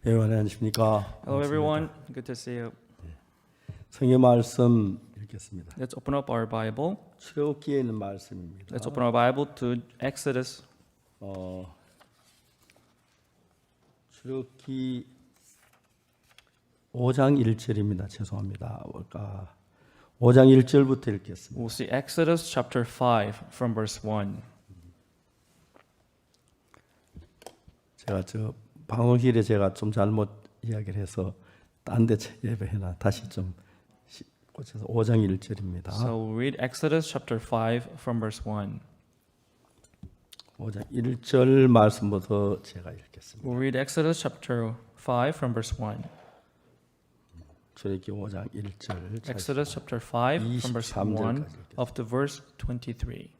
여러분 안녕하십니까? Hello everyone, good to see you. 성경 말씀 읽겠습니다. Let's open up our Bible. 출애굽기에 있는 말씀입니다. Let's open our Bible to Exodus. 출애굽기 5장 1절입니다. 죄송합니다. 5장 1절부터 읽겠습니다. We'll see Exodus chapter 5 from verse 1. 제가 방송실에 제가 좀 잘못 이야기를 해서 딴 데 예배해놔. 다시 좀 고쳐서 5장 1절입니다. So we'll read Exodus chapter 5 from verse 1. 5장 1절 말씀부터 제가 읽겠습니다. We'll read Exodus chapter 5 from verse 1. 출애굽기 5장 1절. Exodus chapter 5 from verse 1 up to verse 23.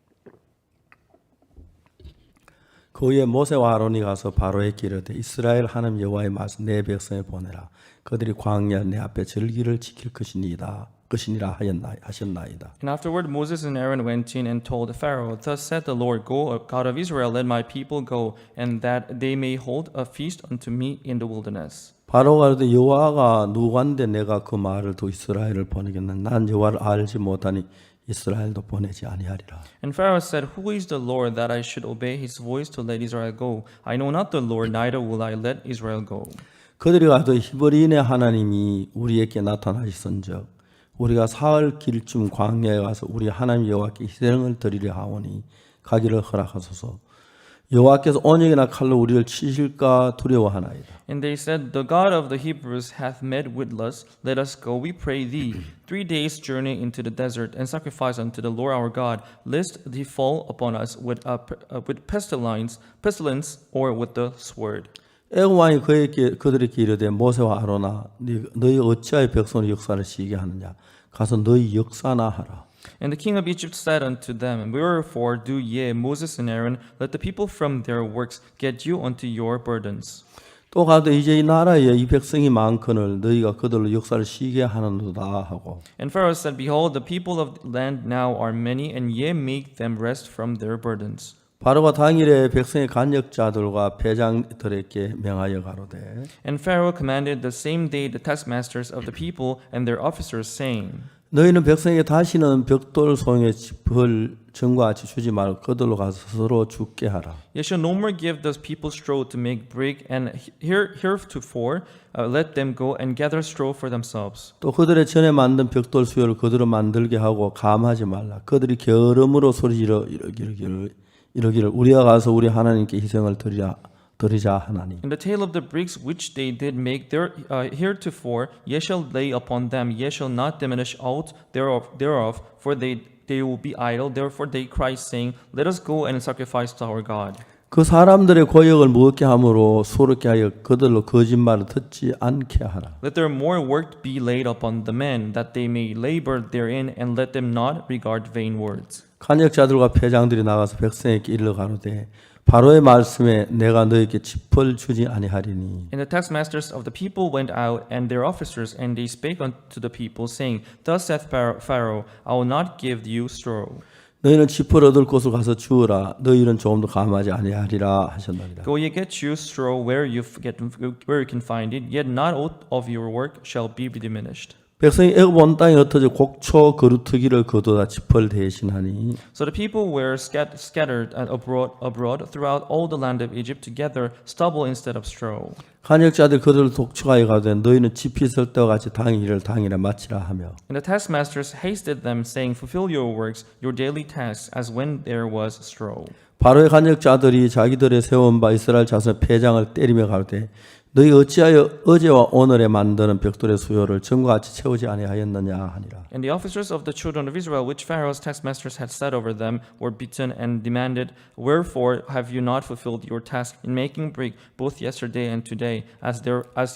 그 후에 모세와 아론이 가서 바로에게 이르되 이스라엘 하나님 여호와의 말씀 내 백성을 보내라. 그들이 광야 내 앞에 절기를 지킬 것이니라 하셨나이다. And afterward Moses and Aaron went in and told Pharaoh, Thus said the Lord, Go, God of Israel, let my people go, and that they may hold a feast unto me in the wilderness. 바로가 이르되 여호와가 누구한데 내가 그 말을 또 이스라엘을 보내겠나? 난 여호와를 알지 못하니 이스라엘도 보내지 아니하리라. And Pharaoh said, Who is the Lord that I should obey his voice to let Israel go? I know not the Lord, neither will I let Israel go. 그들이 가도 히브리인의 하나님이 우리에게 나타나시선즉 우리가 사흘 길쯤 광야에 가서 우리 하나님 여호와께 희생을 드리려 하오니 가기를 허락하소서. 여호와께서 언약이나 칼로 우리를 치실까 두려워하나이다. And they said, The God of the Hebrews hath met with us. Let us go, we pray thee, 3 days' journey into the desert, and sacrifice unto the Lord our God, lest he fall upon us with pestilence, or with the sword. 애굽 왕이 그들에게 이르되 모세와 아론아 너희 어찌하여 백성의 역사를 시게 하느냐 가서 너희 역사나 하라. And the king of Egypt said unto them, Wherefore do ye, Moses and Aaron, let the people from their works get you unto your burdens. 또 가되 이제 이 나라에 이 백성이 많거늘 너희가 그들로 역사를 시게 하는도다 하고. And Pharaoh said, Behold, the people of the land now are many, and ye make them rest from their burdens. 바로가 당일에 백성의 간역자들과 배장들에게 명하여 가로되. And Pharaoh commanded the same day the taskmasters of the people and their officers, saying, 너희는 백성에게 다시는 벽돌 송의 짚을 전과 같이 주지 말고 그들로 가서 스스로 죽게 하라. Ye shall no more give those people straw to make brick, and heretofore let them go and gather straw for themselves. 또 그들의 전에 만든 벽돌 수요를 그들로 만들게 하고 감하지 말라. 그들이 겨름으로 소리지르 이러기를 우리가 가서 우리 하나님께 희생을 드리자 하나니. In the tale of the bricks which they did make heretofore, ye shall lay upon them, ye shall not diminish out thereof, for they will be idle. Therefore they cry, saying, Let us go and sacrifice to our God. 그 사람들의 고역을 무겁게 함으로 수롭게 하여 그들로 거짓말을 듣지 않게 하라. Let their more work be laid upon the men, that they may labor therein, and let them not regard vain words. 간역자들과 패장들이 나가서 백성에게 이르러 가로되 바로의 말씀에 내가 너에게 짚을 주지 아니하리니. And the taskmasters of the people went out, and their officers, and they spake unto the people, saying, Thus saith Pharaoh, I will not give you straw. 너희는 짚을 얻을 곳을 가서 주우라. 너희는 조금도 감하지 아니하리라 하셨나이다. Go ye get you straw where you can find it, yet not aught of your work shall be diminished. 백성이 애굽 온 땅에 흩어져 곡초 거루터기를 거두다 짚을 대신하니. So the people were scattered abroad throughout all the land of Egypt to gather stubble instead of straw. 간역자들 그들을 독촉하여 가되 너희는 짚이 설 때와 같이 당일을 당일에 마치라 하며. And the taskmasters hasted them, saying, Fulfill your works, your daily tasks, as when there was straw. 바로의 간역자들이 자기들의 세운 바 이스라엘 자손의 패장을 때리며 가로되 너희 어찌하여 어제와 오늘에 만드는 벽돌의 수요를 전과 같이 채우지 아니하였느냐 하니라. And the officers of the children of Israel, which Pharaoh's taskmasters had set over them, were beaten and demanded, Wherefore have you not fulfilled your task in making brick both yesterday and today, as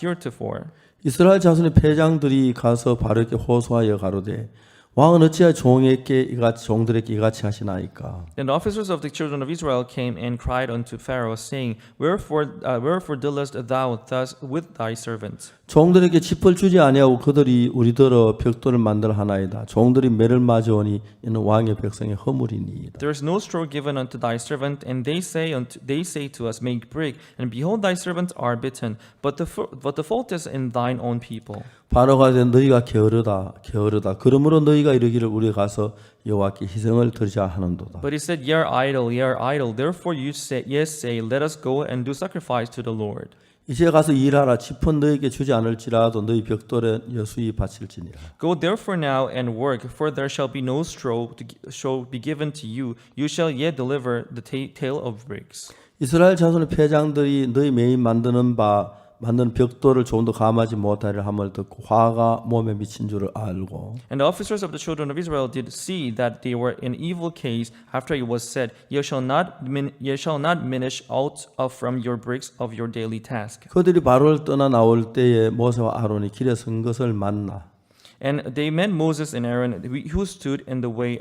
heretofore? 이스라엘 자손의 패장들이 가서 바로에게 호소하여 가로되 왕은 어찌하여 종들에게 이같이 하시나이까? Then the officers of the children of Israel came and cried unto Pharaoh, saying, Wherefore dealest thou thus with thy servants? 종들에게 짚을 주지 아니하고 그들이 우리더러 벽돌을 만들 하나이다. 종들이 매를 맞으오니 이는 왕의 백성의 허물이니이다. There is no straw given unto thy servant, and they say to us, Make brick, and behold, thy servants are bitten. But the fault is in thine own people. 바로가 된 너희가 게으르다. 그러므로 너희가 이르기를 우리 가서 여호와께 희생을 드리자 하는도다. But he said, Ye are idle. Therefore you say, Let us go and do sacrifice to the Lord. 이제 가서 일하라. 짚은 너희에게 주지 않을지라도 너희 벽돌에 여수히 바칠지니라. Go therefore now and work, for there shall be no straw shall be given to you. You shall yet deliver the tale of bricks. 이스라엘 자손의 패장들이 너희 매인 만드는 벽돌을 조금도 감하지 못하리라 함을 듣고 화가 몸에 미친 줄을 알고 And the officers of the children of Israel did see that they were in evil case after it was said, Ye shall not diminish out from your bricks of your daily task. 그들이 바로를 떠나 나올 때에 모세와 아론이 길에 선 것을 만나 And they met Moses and Aaron, who stood in the way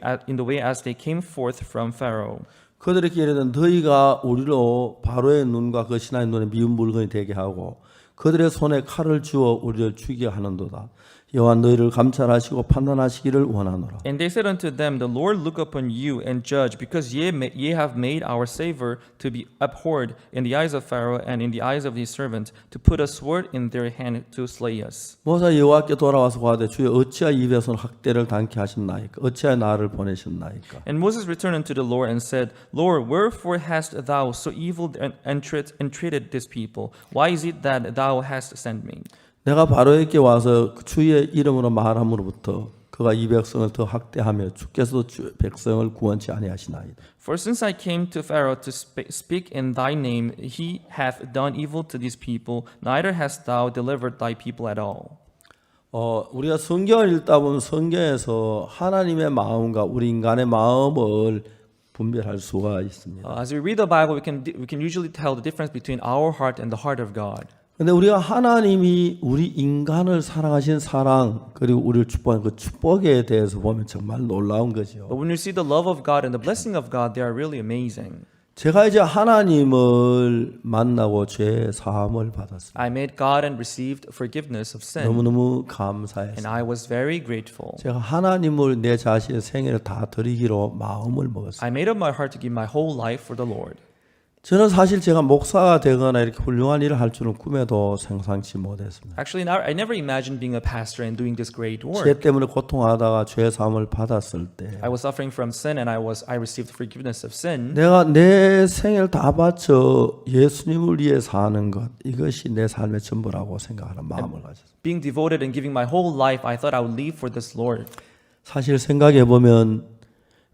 as they came forth from Pharaoh. 그들에게 이르되 너희가 우리로 바로의 눈과 그 신하의 눈에 미운 물건이 되게 하고 그들의 손에 칼을 주어 우리를 죽이게 하는도다. 여호와 너희를 감찰하시고 판단하시기를 원하노라. And they said unto them, The Lord look upon you and judge, because ye have made our savor to be abhorred in the eyes of Pharaoh and in the eyes of his servants, to put a sword in their hand to slay us. 모세가 여호와께 돌아와서 가되 주여 어찌하여 입에서 학대를 당케 하셨나이까? 어찌하여 나를 보내셨나이까? And Moses returned unto the Lord and said, Lord, wherefore hast thou so evil entreated this people? Why is it that thou hast sent me? 내가 바로에게 와서 주의 이름으로 말함으로부터 그가 이 백성을 더 학대하며 주께서도 백성을 구원치 아니하시나이다. For since I came to Pharaoh to speak in thy name, he hath done evil to these people, neither hast thou delivered thy people at all. 우리가 성경을 읽다 보면 성경에서 하나님의 마음과 우리 인간의 마음을 분별할 수가 있습니다. As we read the Bible, we can usually tell the difference between our heart and the heart of God. 근데 우리가 하나님이 우리 인간을 사랑하신 사랑 그리고 우리를 축복한 그 축복에 대해서 보면 정말 놀라운 거죠. But when you see the love of God and the blessing of God, they are really amazing. 제가 이제 하나님을 만나고 죄 사함을 받았습니다. I met God and received forgiveness of sin, 너무너무 and 감사했어요. I was very grateful. 제가 하나님을 내 자신의 생애를 다 드리기로 마음을 먹었어요. I made up my heart to give my whole life for the Lord. 저는 사실 제가 목사가 되거나 이렇게 훌륭한 일을 할 줄은 꿈에도 상상치 못했습니다. Actually, I never imagined being a pastor and doing this great 죄 work. 때문에 고통하다가 죄 사함을 받았을 때 I was suffering from sin, and I received forgiveness of sin. 내가 내 생애를 다 바쳐 예수님을 위해 사는 것 이것이 내 삶의 전부라고 생각하는 마음을 가졌습니다. Being devoted and giving my whole life, I thought I would live for this Lord. 사실 생각해 보면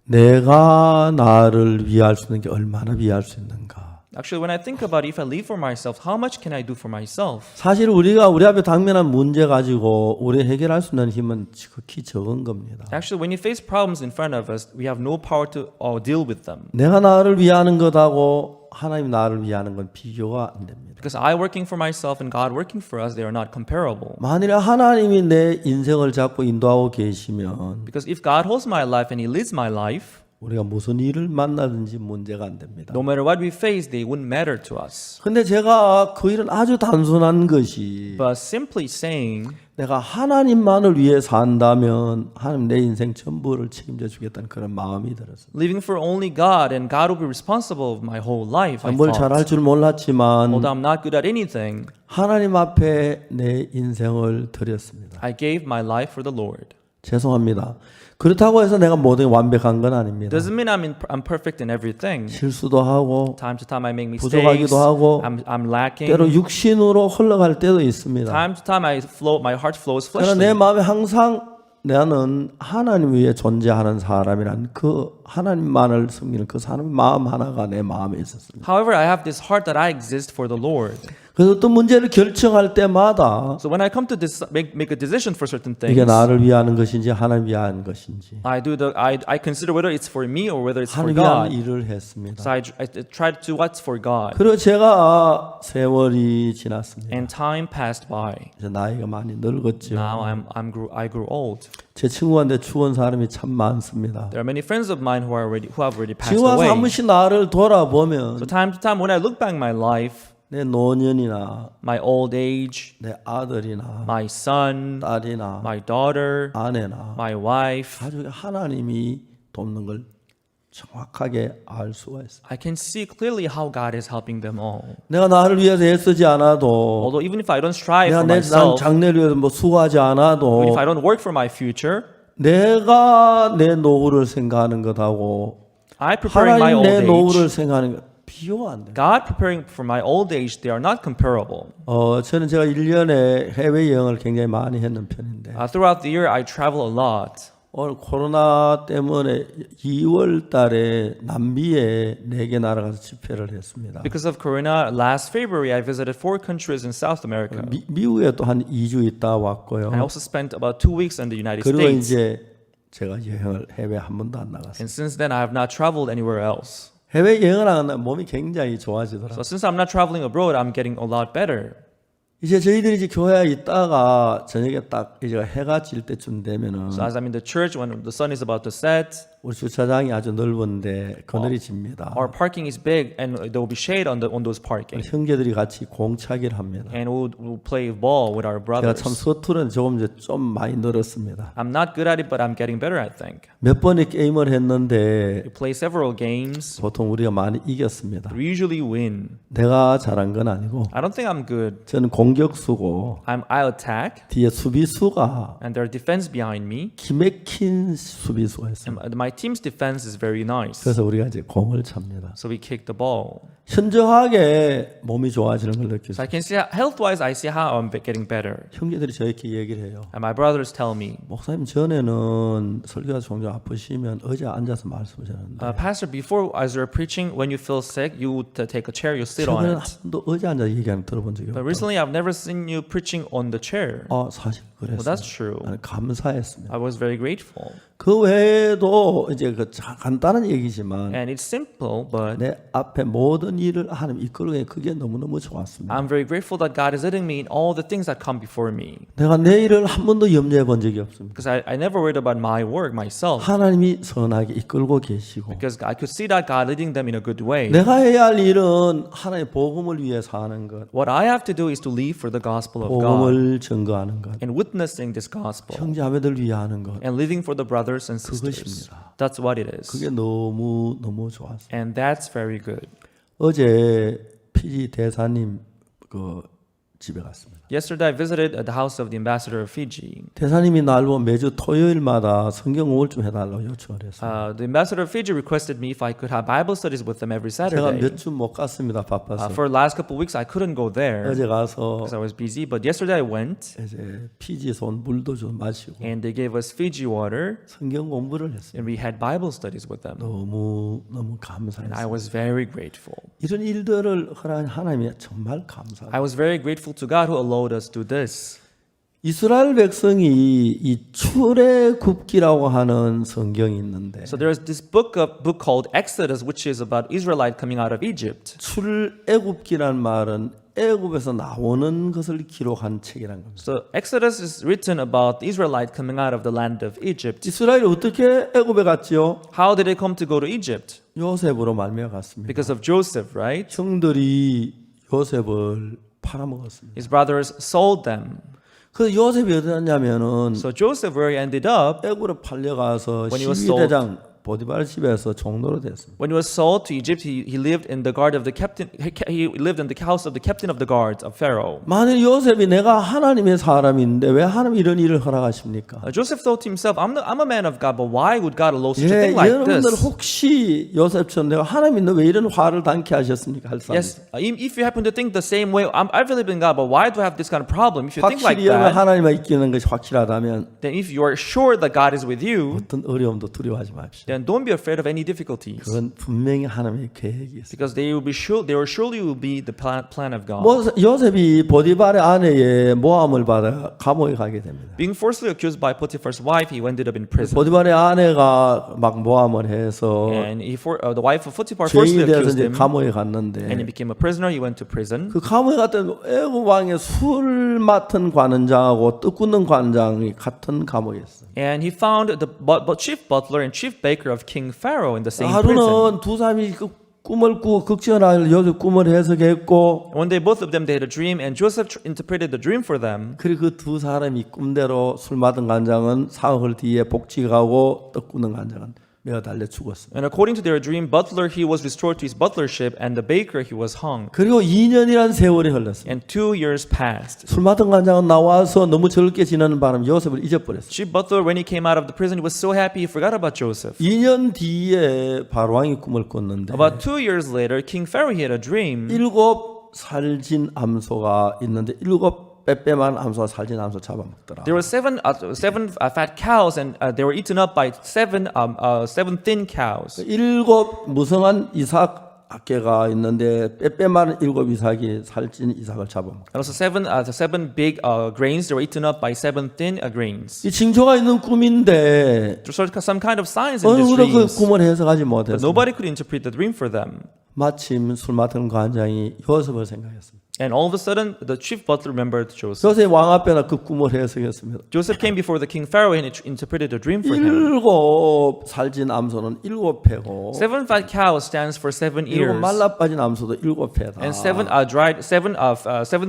내가 나를 위할 수 있는 게 얼마나 위할 수 있는가. Actually, when I think about it, if I live for myself, how much can I do for myself? 사실 우리가 우리 앞에 당면한 문제 가지고 우리 해결할 수 있는 힘은 극히 적은 겁니다. Actually, when you face problems in front of us, we have no power to deal with them. 내가 나를 위하는 것하고 하나님 나를 위하는 건 비교가 안 됩니다. Because I working for myself and God working for us, they are not comparable. 만일에 하나님이 내 인생을 잡고 인도하고 계시면 Because if God holds my life and He leads my life, 우리가 무슨 일을 만나든지 문제가 안 됩니다. no matter what we face, they wouldn't matter to us. 근데 제가 그 일은 아주 단순한 것이 But simply saying, 내가 하나님만을 위해 산다면 하나님 내 인생 전부를 책임져 주겠다는 그런 마음이 들었어요. living for only God and God will be responsible of my whole life, I 뭘 잘할 thought. 줄 몰랐지만 Although I'm not good at anything, 하나님 앞에 내 인생을 드렸습니다. I gave my life for the Lord. 죄송합니다. 그렇다고 해서 내가 모든 완벽한 건 아닙니다. Doesn't mean I'm perfect in everything. 실수도 하고 Time to time I make mistakes. 부족하기도 하고 I'm lacking. 때로 육신으로 흘러갈 때도 있습니다. Time to time my heart flows 그러나 내 fleshly. 마음에 항상 나는 하나님 위에 존재하는 사람이란 그 하나님만을 섬기는 그 사람의 마음 하나가 내 마음에 있었습니다. However, I have this heart that I exist for the Lord. 그래서 어떤 문제를 결정할 때마다 So when I come to make a decision for certain 이게 things, 나를 위한 것인지 하나님 위한 것인지 I consider whether it's for me or whether it's for 하나님 위한 God. 일을 했습니다. So I try to do what's for God. 그리고 제가 세월이 지났습니다. And time passed by. 이제 나이가 많이 늙었죠. Now I grew old. 제 친구한테 죽은 사람이 참 많습니다. There are many friends of mine who have already passed 지금 와서 away. 한 번씩 나를 돌아보면 So time to time when I look back my life, 내 노년이나 my old age, 내 아들이나 my son, 딸이나 my daughter, 아내나 my wife, 가족이 하나님이 돕는 걸 정확하게 알 수가 있어요. I can see clearly how God is helping them all. 내가 나를 위해서 애쓰지 않아도 Although even if I don't strive 내가 for 내 myself, 장래를 위해서 뭐 수고하지 even 않아도 if I don't work for my future, 내가 내 노후를 생각하는 것하고 I preparing my 하나님 old 내 노후를 age, 생각하는 것 비교한대. God preparing for my old age, they are not comparable. 저는 제가 1년에 해외 여행을 굉장히 많이 했는 편인데 Throughout the year, I travel a lot. 오늘 코로나 때문에 2월 달에 남미에 4개 나라 가서 집회를 했습니다. Because of Corona, last February, I visited 4 countries in South America. 미국에 또 한 2주 있다 왔고요. I also spent about 2 weeks in the United 그리고 States. 이제 제가 여행을 해외 한 번도 안 나갔어요. And since then, I have not traveled anywhere else. 해외 여행을 안 하면 몸이 굉장히 좋아지더라고요. So since I'm not traveling abroad, I'm getting a lot better. 이제 저희들이 이제 교회에 있다가 저녁에 딱 이제 해가 질 때쯤 되면은 So as I'm in the church, when the sun is about to set, 우리 주차장이 아주 넓은데 그늘이 집니다. our parking is big, and there will be shade on those parking. 형제들이 같이 공차기를 합니다. And we'll play ball with our 제가 참 brothers. 서투른 조금 이제 좀 많이 늘었습니다. I'm not good at it, but I'm getting better, I think. 몇 번의 게임을 했는데 We play several games. 보통 우리가 많이 이겼습니다. We usually win. 내가 잘한 건 아니고 I don't think I'm good. 저는 공격수고 I attack, 뒤에 수비수가 and there's defense behind me. 기맥힌 수비수가 있습니다. And my team's defense is very nice. 그래서 우리가 이제 공을 찹니다. So we kick the ball. 현저하게 몸이 좋아지는 걸 So 느꼈어요. I can see health-wise, I see how I'm getting better. 형제들이 저에게 얘기를 해요. And my brothers tell me, 목사님 전에는 설교가 종종 아프시면 의자에 앉아서 말씀하셨는데 Pastor, before as you're preaching, when you feel sick, you would take a chair, you sit on 최근에는 it. 한 번도 의자에 앉아서 얘기하는 거 들어본 적이 But 없다. recently, I've never seen you preaching on the chair. 사실 Well, 그랬어요. that's true. 나는 감사했습니다. I was very grateful. 그 외에도 이제 그 간단한 얘기지만 And it's simple, but 내 앞에 모든 일을 하나님 이끌어내 그게 너무너무 좋았습니다. I'm very grateful that God is leading me in all the things that come before me. 내가 내 일을 한 번도 염려해 본 적이 없습니다. Because I never worried about my work myself. 하나님이 선하게 이끌고 계시고 Because I could see that God leading them in a good way. 내가 해야 할 일은 하나님의 복음을 위해서 하는 것, What I have to do is to live for the gospel of God 복음을 증거하는 것, and witnessing this gospel 형제자매들 위해 하는 것. and living for the brothers and sisters. 그것입니다. That's what it 그게 is. 너무 좋았어요. And that's very good. 어제 피지 대사님 그 집에 갔습니다. Yesterday, I visited the house of the ambassador of Fiji. 대사님이 날로 매주 토요일마다 성경 공부를 좀 해달라고 요청을 했어요. The ambassador of Fiji requested me if I could have Bible studies with them every 제가 Saturday. 몇 주 못 갔습니다. 바빠서. For the last couple of weeks, I couldn't go there 어제 가서 because I was busy. But yesterday, I went, 이제 피지에서 온 물도 좀 마시고 and they gave us Fiji water, 성경 공부를 했어요. and we had Bible studies with them. 너무 And I 감사했어요. was very grateful. 이런 일들을 허락한 하나님이 정말 감사해요. I was very grateful to God who allowed us to do this. 이스라엘 백성이 이 출애굽기라고 하는 성경이 있는데 So there's this book called Exodus, which is about Israelite coming out of Egypt. 출애굽기란 말은 애굽에서 나오는 것을 기록한 책이란 겁니다. So Exodus is written about the Israelite coming out of the land of Egypt. 이스라엘이 어떻게 애굽에 갔지요? How did they come to go to Egypt? 요셉으로 말미암아 갔습니다. Because of Joseph, right? 형들이 요셉을 팔아먹었습니다. His brothers sold them. 그래서 요셉이 어디 갔냐면은 So Joseph, where he ended up, 애굽으로 팔려가서 When he was 12대장 보디발 집에서 종로로 됐습니다. when he was sold to Egypt, he lived in the guard of the captain. He lived in the house of the captain of the guards of Pharaoh. 만일 요셉이 내가 하나님의 사람인데 왜 하나님 이런 일을 허락하십니까? Joseph thought to himself, I'm a man of God, but why would God allow such a 예, thing like 여러분들 this? 혹시 요셉처럼 내가 하나님 너 왜 이런 화를 당케 하셨습니까? 할 사람. Yes, if you happen to think the same way, I believe in God, but why do I have this kind of problem? If you think like 확실히 여러분 that, 하나님과 있기는 것이 확실하다면 then if you are sure that God is with you, 어떤 어려움도 두려워하지 마십시오. then don't be afraid of any difficulties, 그건 분명히 하나님의 계획이 있어요. because they will surely be the plan of God. 요셉이 보디발의 아내의 모함을 받아 감옥에 가게 됩니다. Being falsely accused by Potiphar's wife, he ended up in prison. 보디발의 아내가 막 모함을 해서 And the wife of Potiphar 죄인이 falsely 돼서 accused 이제 him, 감옥에 and he 갔는데 became a prisoner. He went to prison. 그 감옥에 갔더니 애굽 왕의 술 맡은 관원장하고 떡 굽는 관장이 같은 감옥에 있어요. And he found the chief butler and chief baker of King Pharaoh in the same prison. 하루는 두 사람이 그 꿈을 꾸고 극전할 요셉 꿈을 해석했고 One day, both of them they had a dream, and Joseph interpreted the dream for them. 그리고 그 두 사람이 꿈대로 술 맡은 관장은 사흘 뒤에 복직하고 떡 굽는 관장은 매어 달려 죽었습니다. And according to their dream, butler he was restored to his butlership, and the baker he was hung. 그리고 2년이라는 세월이 흘렀습니다. And 2 years passed. 술 맡은 관장은 나와서 너무 즐겁게 지내는 바람에 요셉을 잊어버렸어요. Chief butler, when he came out of the prison, he was so happy he forgot about Joseph. 2년 뒤에 바로왕이 꿈을 꿨는데 About 2 years later, King Pharaoh he had a dream. 7 살진 암소가 있는데 7 빼빼만 암소가 살진 암소 잡아먹더라. There were seven fat cows, and they were eaten up by seven thin cows. 7 무성한 이삭 학계가 있는데 빼빼만 7 이삭이 살찐 이삭을 잡아먹더라. And also seven big grains, they were eaten up by 7 thin grains. 이 징조가 있는 꿈인데 So some kind of signs in 어느 these 누구도 그 dreams. 꿈을 해석하지 But 못했어요. nobody could interpret the dream for them. 마침 술 맡은 관장이 요셉을 생각했습니다. And all of a sudden, the chief butler remembered Joseph. 요셉이 왕 앞에나 그 꿈을 해석했습니다. Joseph came before the king Pharaoh and interpreted a dream for him. 7 살진 암소는 7 패고 7 fat cows stands for 7 7 ears. 말라 빠진 암소도 7 패다. And 7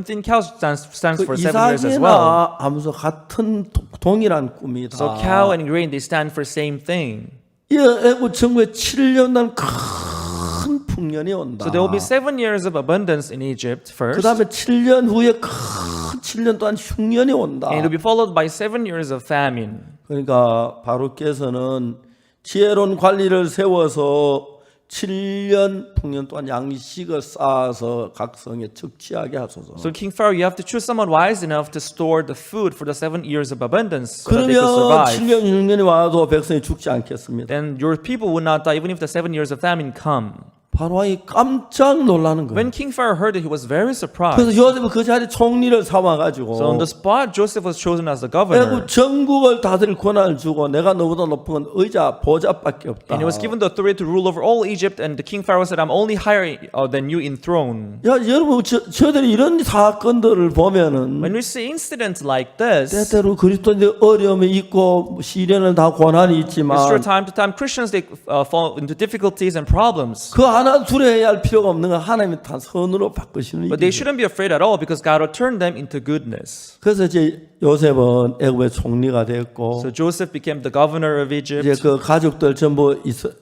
thin cows stands 그 for 7 ears as well. 이삭이나 암소 같은 동일한 꿈이다. So cow and grain, they stand for same thing. 이 애굽 정부에 7년 큰 풍년이 온다. So there will be 7 years of abundance in Egypt 그 first. 다음에 7년 후에 큰 7년 동안 흉년이 온다. And it will be followed by 7 years of famine. 그러니까 바로께서는 지혜로운 관리를 세워서 7년 풍년 동안 양식을 쌓아서 각 성에 적치하게 하소서. So King Pharaoh, you have to choose someone wise enough to store the food for the 7 years of abundance so that they could 그러면 survive. 7년 흉년이 와도 백성이 죽지 않겠습니다. Then your people would not die even if the 7 years of famine come. 바로왕이 깜짝 놀라는 거예요. When King Pharaoh heard it, he was very surprised. 그래서 요셉은 그 자리에 총리를 삼아가지고 So on the spot, Joseph was chosen as the governor. 애굽 전국을 다스릴 권한을 주고 내가 너보다 높은 건 의자 보좌밖에 없다. And he was given the authority to rule over all Egypt. And the King Pharaoh said, I'm only higher than you in throne. 야 여러분 저들이 이런 사건들을 보면은 When we see incidents like this, 때때로 그리스도인들 어려움이 있고 시련을 다 고난이 있지만 it's true, time to time Christians they fall into difficulties and problems. 그 하나 두려워해야 할 필요가 없는 건 하나님이 다 선으로 바꾸시는 But they 일이에요. shouldn't be afraid at all because God will turn them into goodness. 그래서 이제 요셉은 애굽의 총리가 됐고 So Joseph became the governor of 이제 Egypt. 그 가족들 전부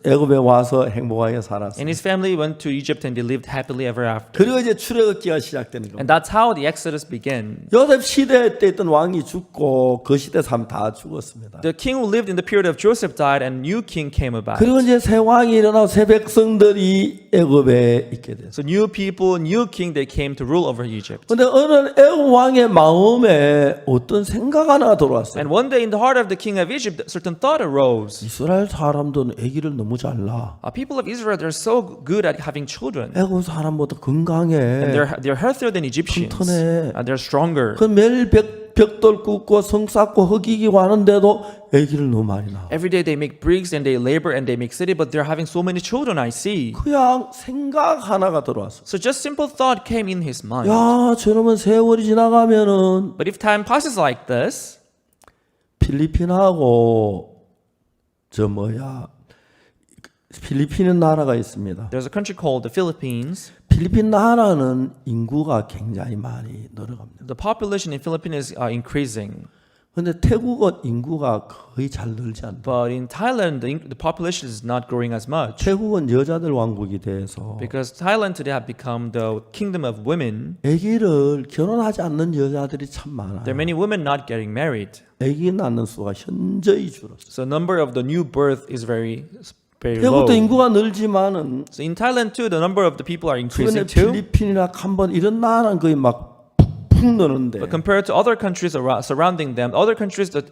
애굽에 와서 행복하게 살았어요. And his family went to Egypt and they lived happily ever after. 그리고 이제 출애굽기가 시작되는 겁니다. And that's how the Exodus began. 요셉 시대 때 있던 왕이 죽고 그 시대 사람 다 죽었습니다. The king who lived in the period of Joseph died and new king came about. 그리고 이제 새 왕이 일어나고 새 백성들이 애굽에 있게 됐어요. So new people, new king, they came to rule over Egypt. 근데 어느 애굽 왕의 마음에 어떤 생각 하나가 들어왔어요. And one day in the heart of the king of Egypt, a certain thought arose. 이스라엘 사람들은 아기를 너무 잘 낳아. People of Israel, they're so good at having children. 애굽 사람보다 건강해. And they're healthier than Egyptians. 튼튼해. And they're stronger. 그 매일 벽돌 굽고 성 쌓고 흙이고 하는데도 아기를 너무 많이 낳아. Every day they make bricks and they labor and they make city, but they're having so many children, I see. 그냥 생각 하나가 들어왔어. So just simple thought came in his mind. 야, 저러면 세월이 지나가면은 But if time passes like this, 필리핀하고 필리핀은 나라가 있습니다. there's a country called the Philippines. 필리핀 나라는 인구가 굉장히 많이 늘어갑니다. The population in Philippines is increasing. 근데 태국은 인구가 거의 잘 늘지 않다. But in Thailand, the population is not growing as much. 태국은 여자들 왕국이 돼서 Because Thailand today have become the kingdom of women. 아기를 결혼하지 않는 여자들이 참 많아요. There are many women not getting married. 아기 낳는 수가 현저히 줄었어요. So number of the new birth is very low. 태국도 인구가 늘지만은 So in Thailand too, the number of the people are 최근에 increasing too. 필리핀이나 캄보디아 이런 나라는 거의 막 훅 느는데 But compared to other countries surrounding them, other countries the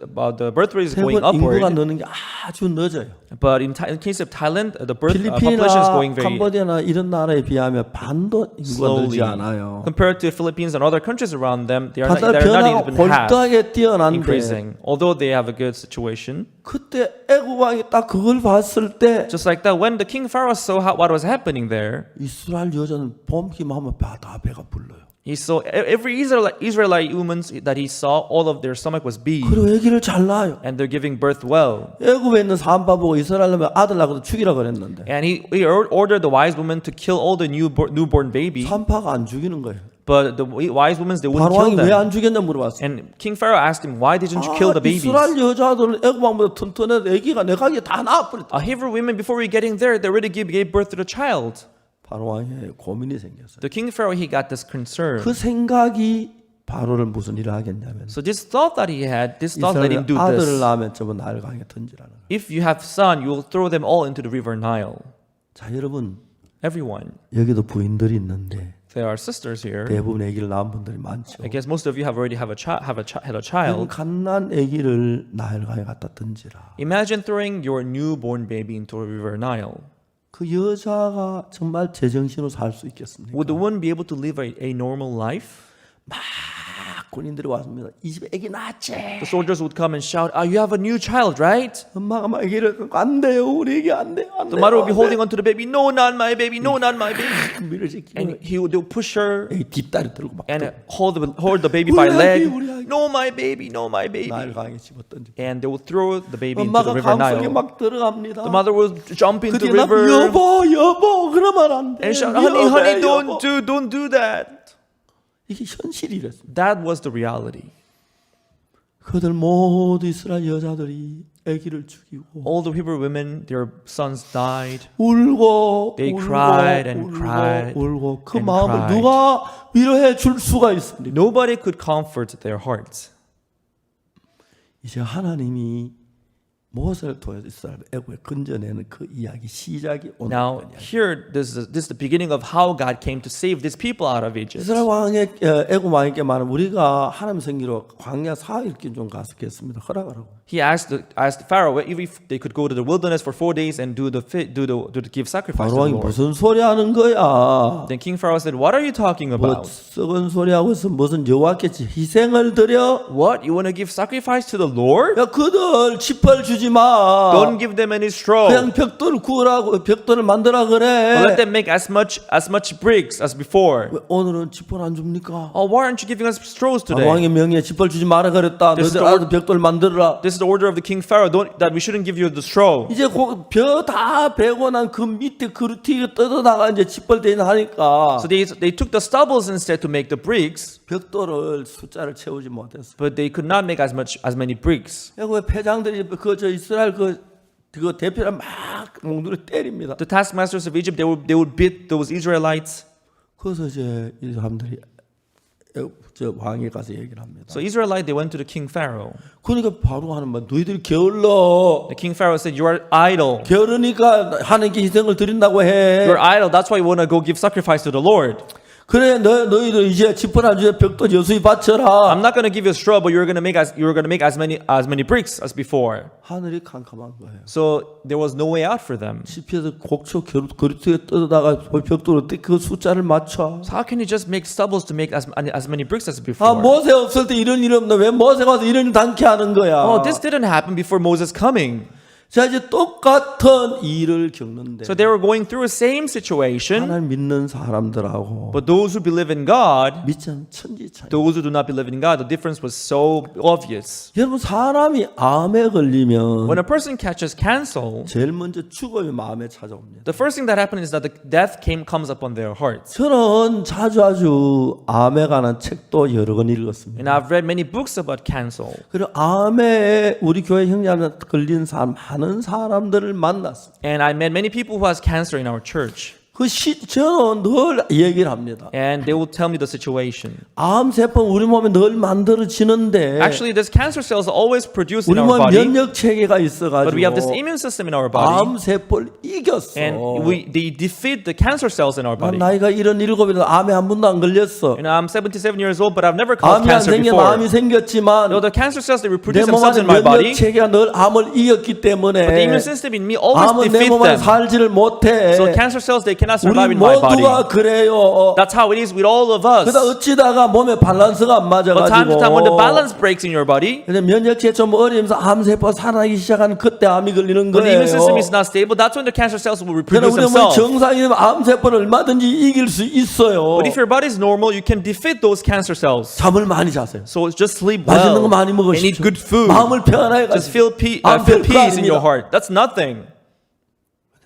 birth rate is going 세번 인구가 upward. 느는 게 아주 늦어요. But in case of Thailand, the birth population is 필리핀이나 going very 캄보디아나 이런 나라에 비하면 반도 인구가 늘지 slowly. 않아요. Compared to Philippines and other countries around them, they are 다들 not 변화가 even half 볼트하게 뛰어난데 increasing. Although they have a good situation, 그때 애국 왕이 딱 그걸 봤을 때 just like that, when the king Pharaoh saw what was happening there, 이스라엘 여자는 봄기만 하면 다 배가 불러요. he saw every Israelite woman that he saw, all of their stomach was big, 그리고 아기를 잘 낳아요. and they're giving birth well. 애굽에 있는 산바 보고 이스라엘 놈의 아들 낳고도 죽이라 그랬는데 And he ordered the wise women to kill all the newborn babies, 산파가 안 죽이는 거예요. but the wise women, they wouldn't 바로 kill 왕이 왜 them. 안 죽였냐 물어봤어요. And King Pharaoh asked him, why didn't you kill the babies? 이스라엘 여자들은 애굽 왕보다 튼튼해도 아기가 내 가게 다 낳아버렸다. Hebrew women, before we getting there, they already gave birth to the child. 바로 왕이 고민이 생겼어요. The King Pharaoh, he got this concern. 그 생각이 바로를 무슨 일을 하겠냐면 So this thought that he had, this thought let him 이스라엘 do 아들을 this. 낳으면 전부 나일 강에 던지라는 거예요. If you have son, you will throw them all into the river Nile. 자 여러분 Everyone. 여기도 부인들이 있는데 There are sisters here. 대부분 아기를 낳은 분들이 많죠. I guess most of you have already had a 여러분 child. 갓난 아기를 나일 강에 갖다 던지라. Imagine throwing your newborn baby into a river Nile. 그 여자가 정말 제정신으로 살 수 있겠습니까? Would the woman be able to live a normal life? 막 군인들이 왔습니다. 이 집에 아기 낳았지. The soldiers would come and shout, you have a new child, right? 엄마가 막 아기를 갖고 안 돼요. 우리 아기 안 돼요. 안 The 돼요. mother would be holding onto the baby. No, not my baby. No, not my baby. 밀어지키고 And they would push her 아기 뒷다리 들고 막 and hold the baby by 우리 leg. 아기, 우리 아기. No, my baby. No, my baby. 나일 강에 집어 던지. And they would throw the baby into 엄마가 the river 강속에 Nile. 막 들어갑니다. The mother would jump into the 그때 나 river 여보 그러면 안 돼. and shout, honey, 여보. don't do that. 이게 현실이랬습니다. That was the reality. 그들 모두 이스라엘 여자들이 아기를 죽이고 All the Hebrew women, their sons died. 울고 They 울고 cried and 울고 cried 울고 그 and 마음을 cried. 누가 위로해 줄 수가 있습니까? Nobody could comfort their hearts. 이제 하나님이 모세를 통해서 이스라엘 애굽에 건져내는 그 이야기 시작이 오늘 Now, here, this is the beginning of how God came to save these people out of Egypt. 이스라엘 왕의 애굽 왕에게 말하면 우리가 하나님 생기로 광야 4일길 좀 가서 겠습니다. 허락하라고. He asked Pharaoh if they could go to the wilderness for 4 days and give sacrifice 바로 to the 왕이 Lord. 무슨 소리 하는 거야? Then King Pharaoh said, "What are you talking 뭐 about? 썩은 소리 하고 있어 무슨 여호와께 희생을 드려? What? You want to give sacrifice to the Lord? 야 그들 지펄 주지 마. Don't give them any straw. 그냥 벽돌을 구우라고 벽돌을 만들라 But 그래. let them make as much bricks as before. 왜 오늘은 지펄 안 줍니까? Oh, why aren't you giving us straws 바로 today? 왕의 명예에 지펄 주지 마라 그랬다. This is 너희들 the 알아서 벽돌 만들어라. This is the order of the King Pharaoh. That we shouldn't give you the straw. 이제 벼다 베고 난 그 밑에 그루티 뜯어다가 이제 지펄 대인 하니까 So they took the stubbles instead to make the bricks, 벽돌을 숫자를 채우지 못했어. but they could not make as many bricks. 그 패장들이 저 이스라엘 그 대표를 막 몽둥이로 때립니다. The taskmasters of Egypt, they would beat those Israelites. 그래서 이제 이 사람들이 저 왕에 가서 얘기를 합니다. So Israelite, they went to the King Pharaoh. 그러니까 바로 하는 말, 너희들이 게을러. The King Pharaoh said, "You are idle. 게으르니까 하나님께 희생을 드린다고 해. You're idle. That's why you want to go give sacrifice to the Lord. 그래, 너희들 이제 지퍼 안 주에 벽돌 여수히 바쳐라. I'm not going to give you a straw, but you're going to make as many bricks as before." 하늘이 캄캄한 거예요. So there was no way out for them. 시피에서 곡초 그루트에 뜯어다가 벽돌 어떻게 그 숫자를 맞춰? So how can you just make stubbles to make as many bricks as 아 before? 모세 없을 때 이런 일 없나? 왜 모세가 와서 이런 일 당케 하는 거야? Oh, this didn't happen before Moses coming. 자 이제 똑같은 일을 겪는데 So they were going through the same situation, 하나님 믿는 사람들하고 but those who believe in God, 믿지 않는 천지 차이. those who do not believe in God, the difference was so obvious. 여러분 사람이 암에 걸리면 When a person catches cancer, 제일 먼저 죽음이 마음에 찾아옵니다. the first thing that happens is that the death comes upon their hearts. 저는 자주 암에 관한 책도 여러 권 읽었습니다. And I've read many books about cancer. 그리고 암에 우리 교회 형제한테 걸린 사람 많은 사람들을 만났습니다. And I met many people who has cancer in our church. 저는 늘 얘기를 합니다. and they will tell me the situation. 암세포는 우리 몸에 늘 만들어지는데 Actually, this cancer cells are always produced in 우리 our 몸에 body, 면역 체계가 but we have this 있어가지고 immune system in our body, 암세포를 이겼어. and they defeat the cancer cells in our 난 body. 나이가 77이라도 암에 한 번도 안 걸렸어. You know, I'm 77 years old, but I've never caught 암이 안 cancer 생겨 before. 암이 생겼지만 Though the cancer cells, they 내 reproduce 몸 themselves 안에 in my 면역 body, 체계가 늘 암을 이겼기 but the immune 때문에 system in me always 암은 내 defeats 몸 안에 them. 살지를 못해. So cancer cells, they cannot survive 우리 in my body. 모두가 그래요. That's how it is with all of us. 그러다 어찌다가 몸에 밸런스가 안 But time to time, when the 맞아가지고 balance breaks in your body, 근데 면역체계 좀 어리면서 암세포가 살아나기 시작하는 그때 암이 걸리는 when the immune system 거예요. is not stable, that's when the cancer cells will 그러나 reproduce 우리 몸 themselves. 정상이면 암세포를 얼마든지 이길 수 있어요. But if your body is normal, you can defeat those cancer cells. 잠을 많이 자세요. So just sleep 맛있는 거 well 많이 and eat 먹으십시오. good food. 마음을 평안하게 Just 가지고. feel peace in your heart. That's nothing.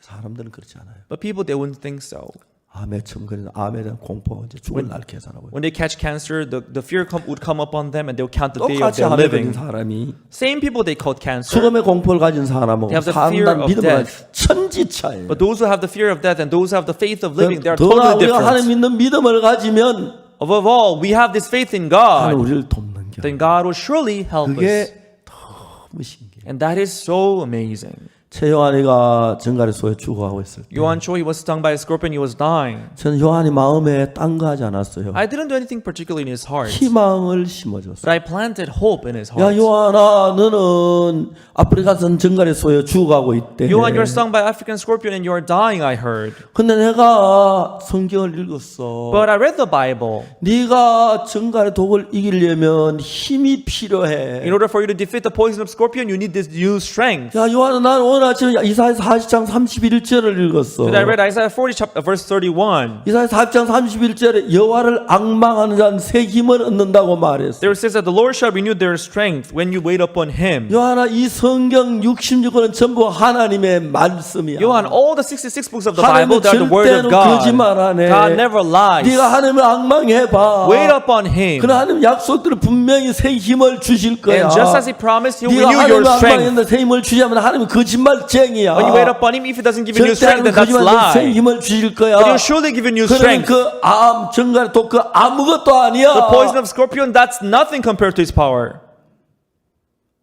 사람들은 그렇지 않아요. But people, they wouldn't think so. 암에 처음 걸리는 암에 대한 공포 이제 죽을 날 계산하고 When they catch cancer, the fear would come upon them and they'll count the day of 똑같이 their 암에 걸린 living. 사람이 Same people they caught cancer. 죽음의 공포를 가진 사람하고 They have the fear 상당 of 믿음을 가진 death. 천지차예요. But those who have the fear of death and those who have the faith of living, they are 더나 totally 우리가 하나님 different. 믿는 믿음을 가지면 Above all, we have this faith in 하나님 God. 우리를 돕는 게 Then God will surely help us. 그게 너무 신기해요. And that is so amazing. 최요한이가 정갈의 소에 죽어가고 있을 때 Yohan Choi was stung by a scorpion. He was dying. 저는 요한이 마음에 딴 거 하지 않았어요. I didn't do anything particularly in his heart, 희망을 심어줬어요. but I planted hope in his 야 heart. 요한아 너는 아프리카산 정갈의 소에 죽어가고 있대. Yohan, you're stung by African scorpion and you're dying, I heard. 근데 내가 성경을 읽었어. But I read the Bible. 네가 정갈의 독을 이기려면 힘이 필요해. In order for you to defeat the poison of scorpion, you need this new strength. 야 요한아 나는 오늘 아침에 이사야 40장 31절을 읽었어. And I read Isaiah 40, verse 31. 이사야 40장 31절에 여호와를 앙망하는 자는 새 힘을 얻는다고 말했어. There it says that the Lord shall renew their strength when you wait upon Him. 요한아 이 성경 66권은 전부 하나님의 말씀이야. Yohan, all the 66 books of the Bible, 하나님은 they are the word of 절대로 God. 거짓말 안 해. God never lies. 네가 하나님을 앙망해봐. Wait upon Him. 그러나 하나님 약속들은 분명히 새 힘을 주실 거야. And just as He promised, He will 네가 renew your 하나님을 strength. 앙망했는데 새 힘을 주자면 하나님은 거짓말쟁이야. When you wait upon Him, if He doesn't give you new strength, then that's 거짓말 새 lie. 힘을 주실 거야. But He'll surely give you new 그러면 strength. 그암 정갈 독그 아무것도 아니야. The poison of scorpion, that's nothing compared to His power.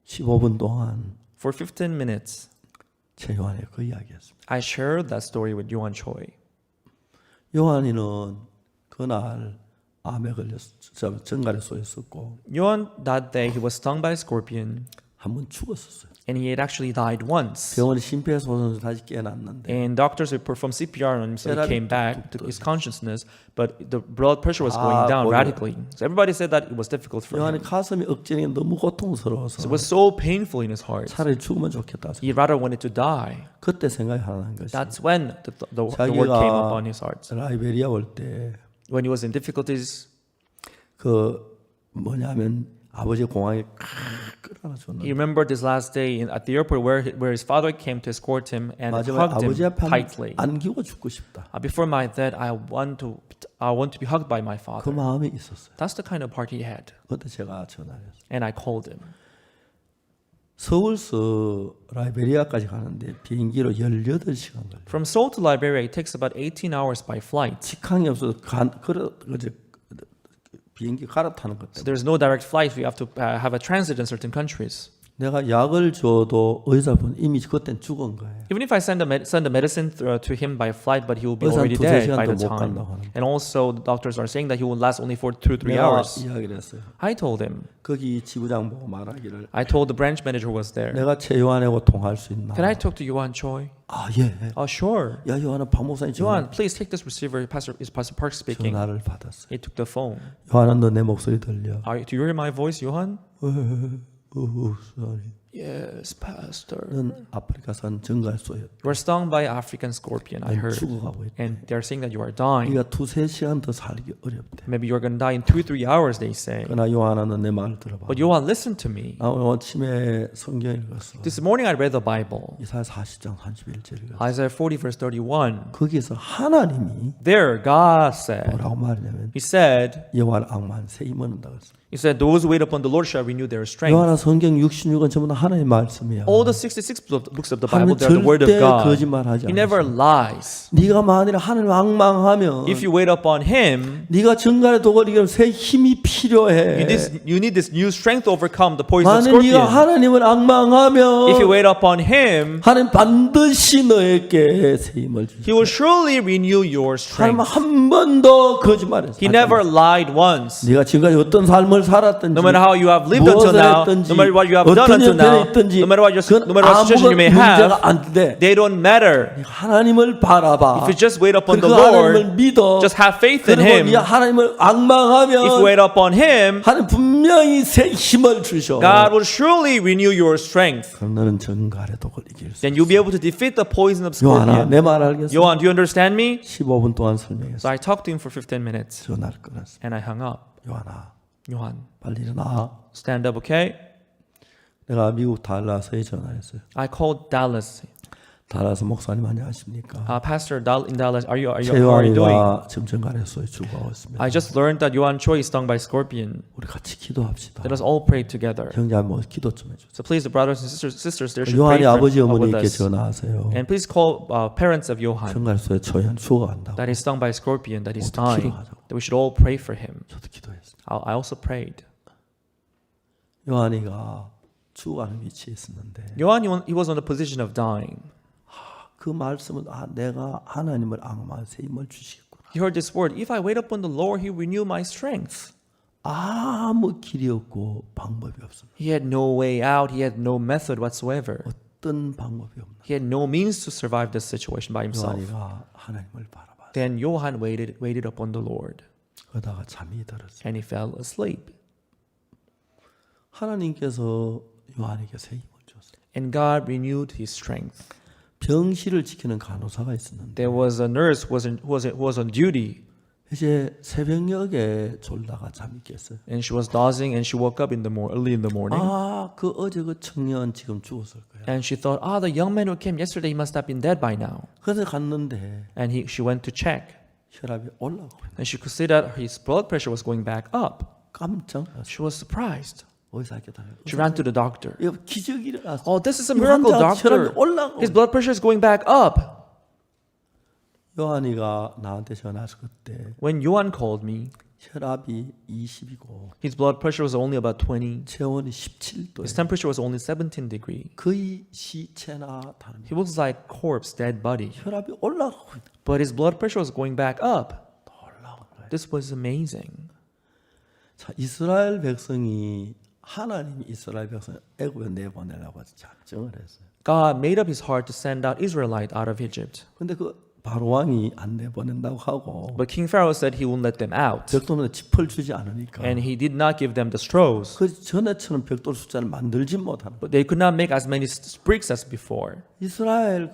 15분 동안 For 15 minutes, 최요한이 그 이야기였습니다. I shared that story with Yohan Choi. 요한이는 그날 암에 걸렸어. 정갈에 쏘였었고 Yohan, that day, he was stung by a scorpion, 한 번 죽었었어요. and he had actually died once. 병원에 심폐소생술 다시 깨어났는데 And doctors would perform CPR on him, so he came back to his consciousness, but the blood pressure was going down radically. So everybody said that it was difficult for 요한이 him. 가슴이 억제는 게 너무 고통스러워서 It was so painful in his heart. 차라리 죽으면 좋겠다. He rather wanted to die. 그때 생각이 하나 난 것이 That's when the word came upon his heart. 라이베리아 올 때 그 When he was in difficulties, 뭐냐면 아버지 공항에 끌어안아 he 줬는데 remembered this last day at the airport where his father came to escort him and 마지막에 hugged him 아버지 앞에 tightly. 안기고 죽고 싶다. Before my death, I want to be hugged by my 그 father. 마음이 있었어요. That's the kind of heart he had. 그때 제가 전화를 했어요. And I called him. 서울서 라이베리아까지 가는데 비행기로 18시간 걸려요. From Seoul to Liberia, it takes about 18 hours by flight. 직항이 없어서 비행기 갈아타는 것 So 때문에 there's no direct flight. We have to have a transit in certain countries. 내가 약을 줘도 의사분 이미 그땐 죽은 거예요. Even if I send the medicine to him by flight, but he will be 의사는 already 두세 dead by the 시간도 못 time. 간다고 하는데. And also, the doctors are saying that he will last only for 2-3 내가 hours. 이야기를 했어요. I told him. 거기 지부장 보고 말하기를 I told the branch manager who was there. 내가 최요한하고 통화할 수 있나? Can I talk to Yohan Choi? 아 예. Oh, sure. 야 요한은 박 목사님 Yohan, please take this receiver. Is Pastor Park speaking? 전화를 받았어요. He took the phone. 요한은 너 내 목소리 들려? Do you hear my voice, Yohan? 소리. Yes, Pastor. 넌 아프리카산 정갈소였다. You were stung by African scorpion, I heard. 죽어가고 있다. And they're saying that you are dying. 네가 2-3시간 더 살기 어렵대. Maybe you're going to die in 2-3 hours, they say. 그러나 요한아 너 내 말을 들어봐. But Yohan, listen to me. 나 오늘 아침에 성경 읽었어. This morning I read the Bible. 이사야 40장 31절 읽었어. Isaiah 40 verse 31. 거기에서 하나님이 There, God said, 뭐라고 말하냐면 He said, 여호와를 앙만 새 힘을 얻는다고 했어. He said, those who wait upon the Lord shall renew their strength. 요한아 성경 66은 전부 다 하나님의 말씀이야. All the 66 books of the Bible, 하나님은 they are the word of 절대 God. 거짓말하지 He never 않으셔. lies. 네가 만일 하나님을 앙망하면 If you wait upon Him, 네가 정갈의 독을 이기는 새 힘이 필요해. you need this new strength to overcome the poison of 만일 네가 scorpion. 하나님을 앙망하면 If you wait upon Him, 하나님 반드시 너에게 새 힘을 주시오. He will surely renew your 하나님 strength. 한 번도 거짓말했어. He never lied once. 네가 지금까지 어떤 삶을 살았든지 No matter how you have lived until 무엇을 now, 했든지 no matter what you have done 어떤 until now, 형편에 있든지 no matter what situation you may 문제가 have, 안 돼. they don't matter. 하나님을 바라봐. If you just wait upon the 그리고 하나님을 Lord, 믿어. just have faith in 그리고 Him. 네 하나님을 If you 앙망하면 wait upon Him, 하나님 분명히 새 힘을 주셔. God will surely renew your strength. 그럼 너는 정갈의 독을 이길 수. Then you'll be able to defeat the poison of 요한아, scorpion. 내 말 알겠어? Johan, do you understand me? 15분 동안 설명했어. So I talked to him for 15 minutes 전화를 끊었어. and I hung up. 요한아, Johan, 빨리 일어나. stand up, okay? 내가 미국 달라스에 전화했어요. I called Dallas. 달라스 목사님 안녕하십니까? Pastor in Dallas, how are you doing? 최요한이가 지금 정갈했어요. 죽어가고 있습니다. I just learned that Johan Choi is stung by scorpion. 우리 같이 기도합시다. Let us all pray together. 형제 한번 기도 좀 해주세요. So please, the brothers and sisters there should pray 요한이 아버지 with 어머니께 us. 전화하세요. And please call parents of Johan 정갈소에 초연 죽어간다고. that is stung by scorpion, that he's 모두 dying. 기도하자고. That we should all pray for him. 저도 기도했어요. I also prayed. 요한이가 죽어가는 위치에 있었는데 Johan, he was on the position of dying. 그 말씀은 내가 하나님을 앙망한 새 힘을 주시겠구나. He heard this word, if I wait upon the Lord, He will renew my strength. 아무 길이 없고 방법이 없습니다. He had no way out. He had no method whatsoever. 어떤 방법이 없나. He had no means to survive this situation by himself. 요한이가 하나님을 바라봤어요. Then Johan waited upon the Lord, 그러다가 잠이 들었어요. and he fell asleep. 하나님께서 요한에게 새 힘을 줬어요. And God renewed his strength. 병실을 지키는 간호사가 있었는데 There was a nurse who was on duty, 이제 새벽녘에 졸다가 잠이 깼어요. and she was dozing, and she woke up early in the morning, 그 어제 그 청년 지금 죽었을 거야. and she thought, the young man who came yesterday, he must have been dead by now. 그래서 갔는데 And she went to check, 혈압이 올라가고 있는. and she could see that his blood pressure was going back up. 깜짝 놀랐어요. She was surprised. 어디서 학교다. She ran to the doctor. 이거 기적이 일어났어. Oh, this is a 이 miracle, 환자 doctor. 혈압이 올라가고. His blood pressure is going back up. 요한이가 나한테 전화해서 그때 When Johan called me, 혈압이 20이고 his blood pressure was only about 20. 체온이 His 17도예요. temperature was only 17 degrees. 거의 시체나 다른. He was like corpse, dead body. 혈압이 올라가고 있다. But his blood pressure was going back up. 올라가는 거예요. This was amazing. 자, 이스라엘 백성이 하나님이 이스라엘 백성 애굽에 내보내려고 작정을 했어요. God made up his heart to send out Israelite out of Egypt. 근데 그 바로 왕이 안 내보낸다고 하고 But King Pharaoh said he won't let them out. 벽돌에 짚을 주지 않으니까 And he did not give them the straws. 그 전에처럼 벽돌 숫자를 만들지 못하는 거예요. But they could not make as many bricks as before. 이스라엘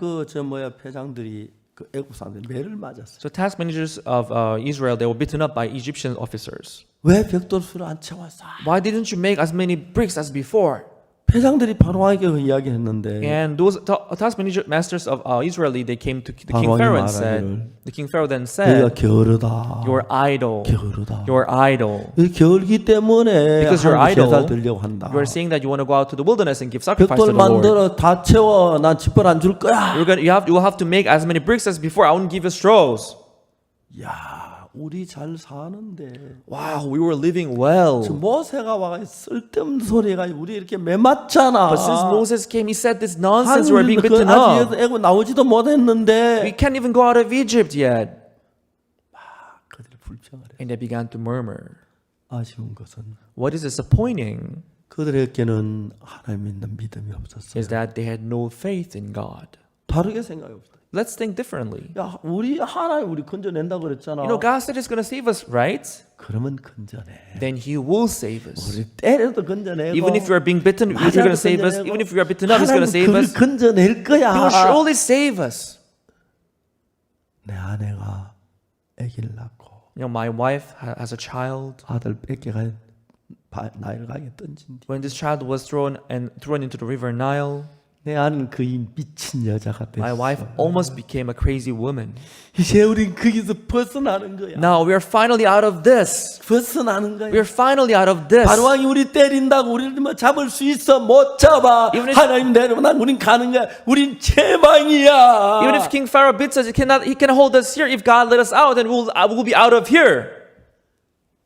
패장들이 그 애굽 사람들이 매를 맞았어요. So task managers of Israel, they were beaten up by Egyptian officers. 왜 벽돌 수를 안 채웠어? Why didn't you make as many bricks as before? 패장들이 바로왕에게 그 이야기했는데 And those task masters of Israel, they came to the king 바로왕이 Pharaoh and 말하기를, said, the king Pharaoh then 너희가 said, 게으르다. you're idle. 게으르다. You're idle. 너희 게을기 때문에 Because you're 하나님 제사를 idle, 드리려고 한다. You're saying that you want to go out to the wilderness and give sacrifice to 벽돌 the Lord. 만들어 다 채워. 난 짚을 안 줄 거야. You will have to make as many bricks as before. I won't give you straws. 야, 우리 잘 사는데 Wow, we were living well. 모세가 와가 쓸데없는 소리가 우리 이렇게 매맞잖아. But since Moses came, he said this nonsense. We're being beaten up. 아직 애굽 나오지도 못했는데 We can't even go out of Egypt yet. 그들이 불평을 해. And they began to murmur. 아쉬운 것은 What is disappointing 그들에게는 하나님 믿는 믿음이 없었어요. is that they had no faith in God. 다르게 생각해 봅시다. Let's think differently. 야, 우리 하나님 우리 건져낸다 그랬잖아. You know, God said He's going to save us, right? 그러면 건져내. Then He will save us. 우리 때려도 건져내고. Even if we are being bitten, He's going to save us. Even if we are bitten up, He's going to save us. 건져낼 거야. He will surely save us. 내 아내가 아기를 낳고 You know, my wife has a child. 아들 뺏겨가 나일강에 던진 뒤 When this child was thrown into the river Nile, 내 아는 그이 미친 여자가 My 됐어. wife almost became a crazy woman. 이제 우린 거기서 벗어나는 거야. Now we are finally out of this. 벗어나는 거야. We are finally out of this. 바로왕이 우리 때린다고 우리를 뭐 잡을 수 있어? 못 잡아. Even if- 하나님 내려오면 우린 가는 거야. 우린 제방이야. Even if King Pharaoh beats us, he can hold us here. If God let us out, then we'll be out of here.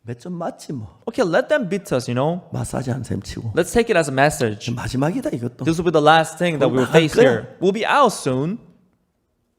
몇 점 맞지 뭐. Okay, let them beat us, you know. 마사지 한 셈 치고. Let's take it as a message. 마지막이다 이것도. This will be the last thing that we will face here. We'll be out soon.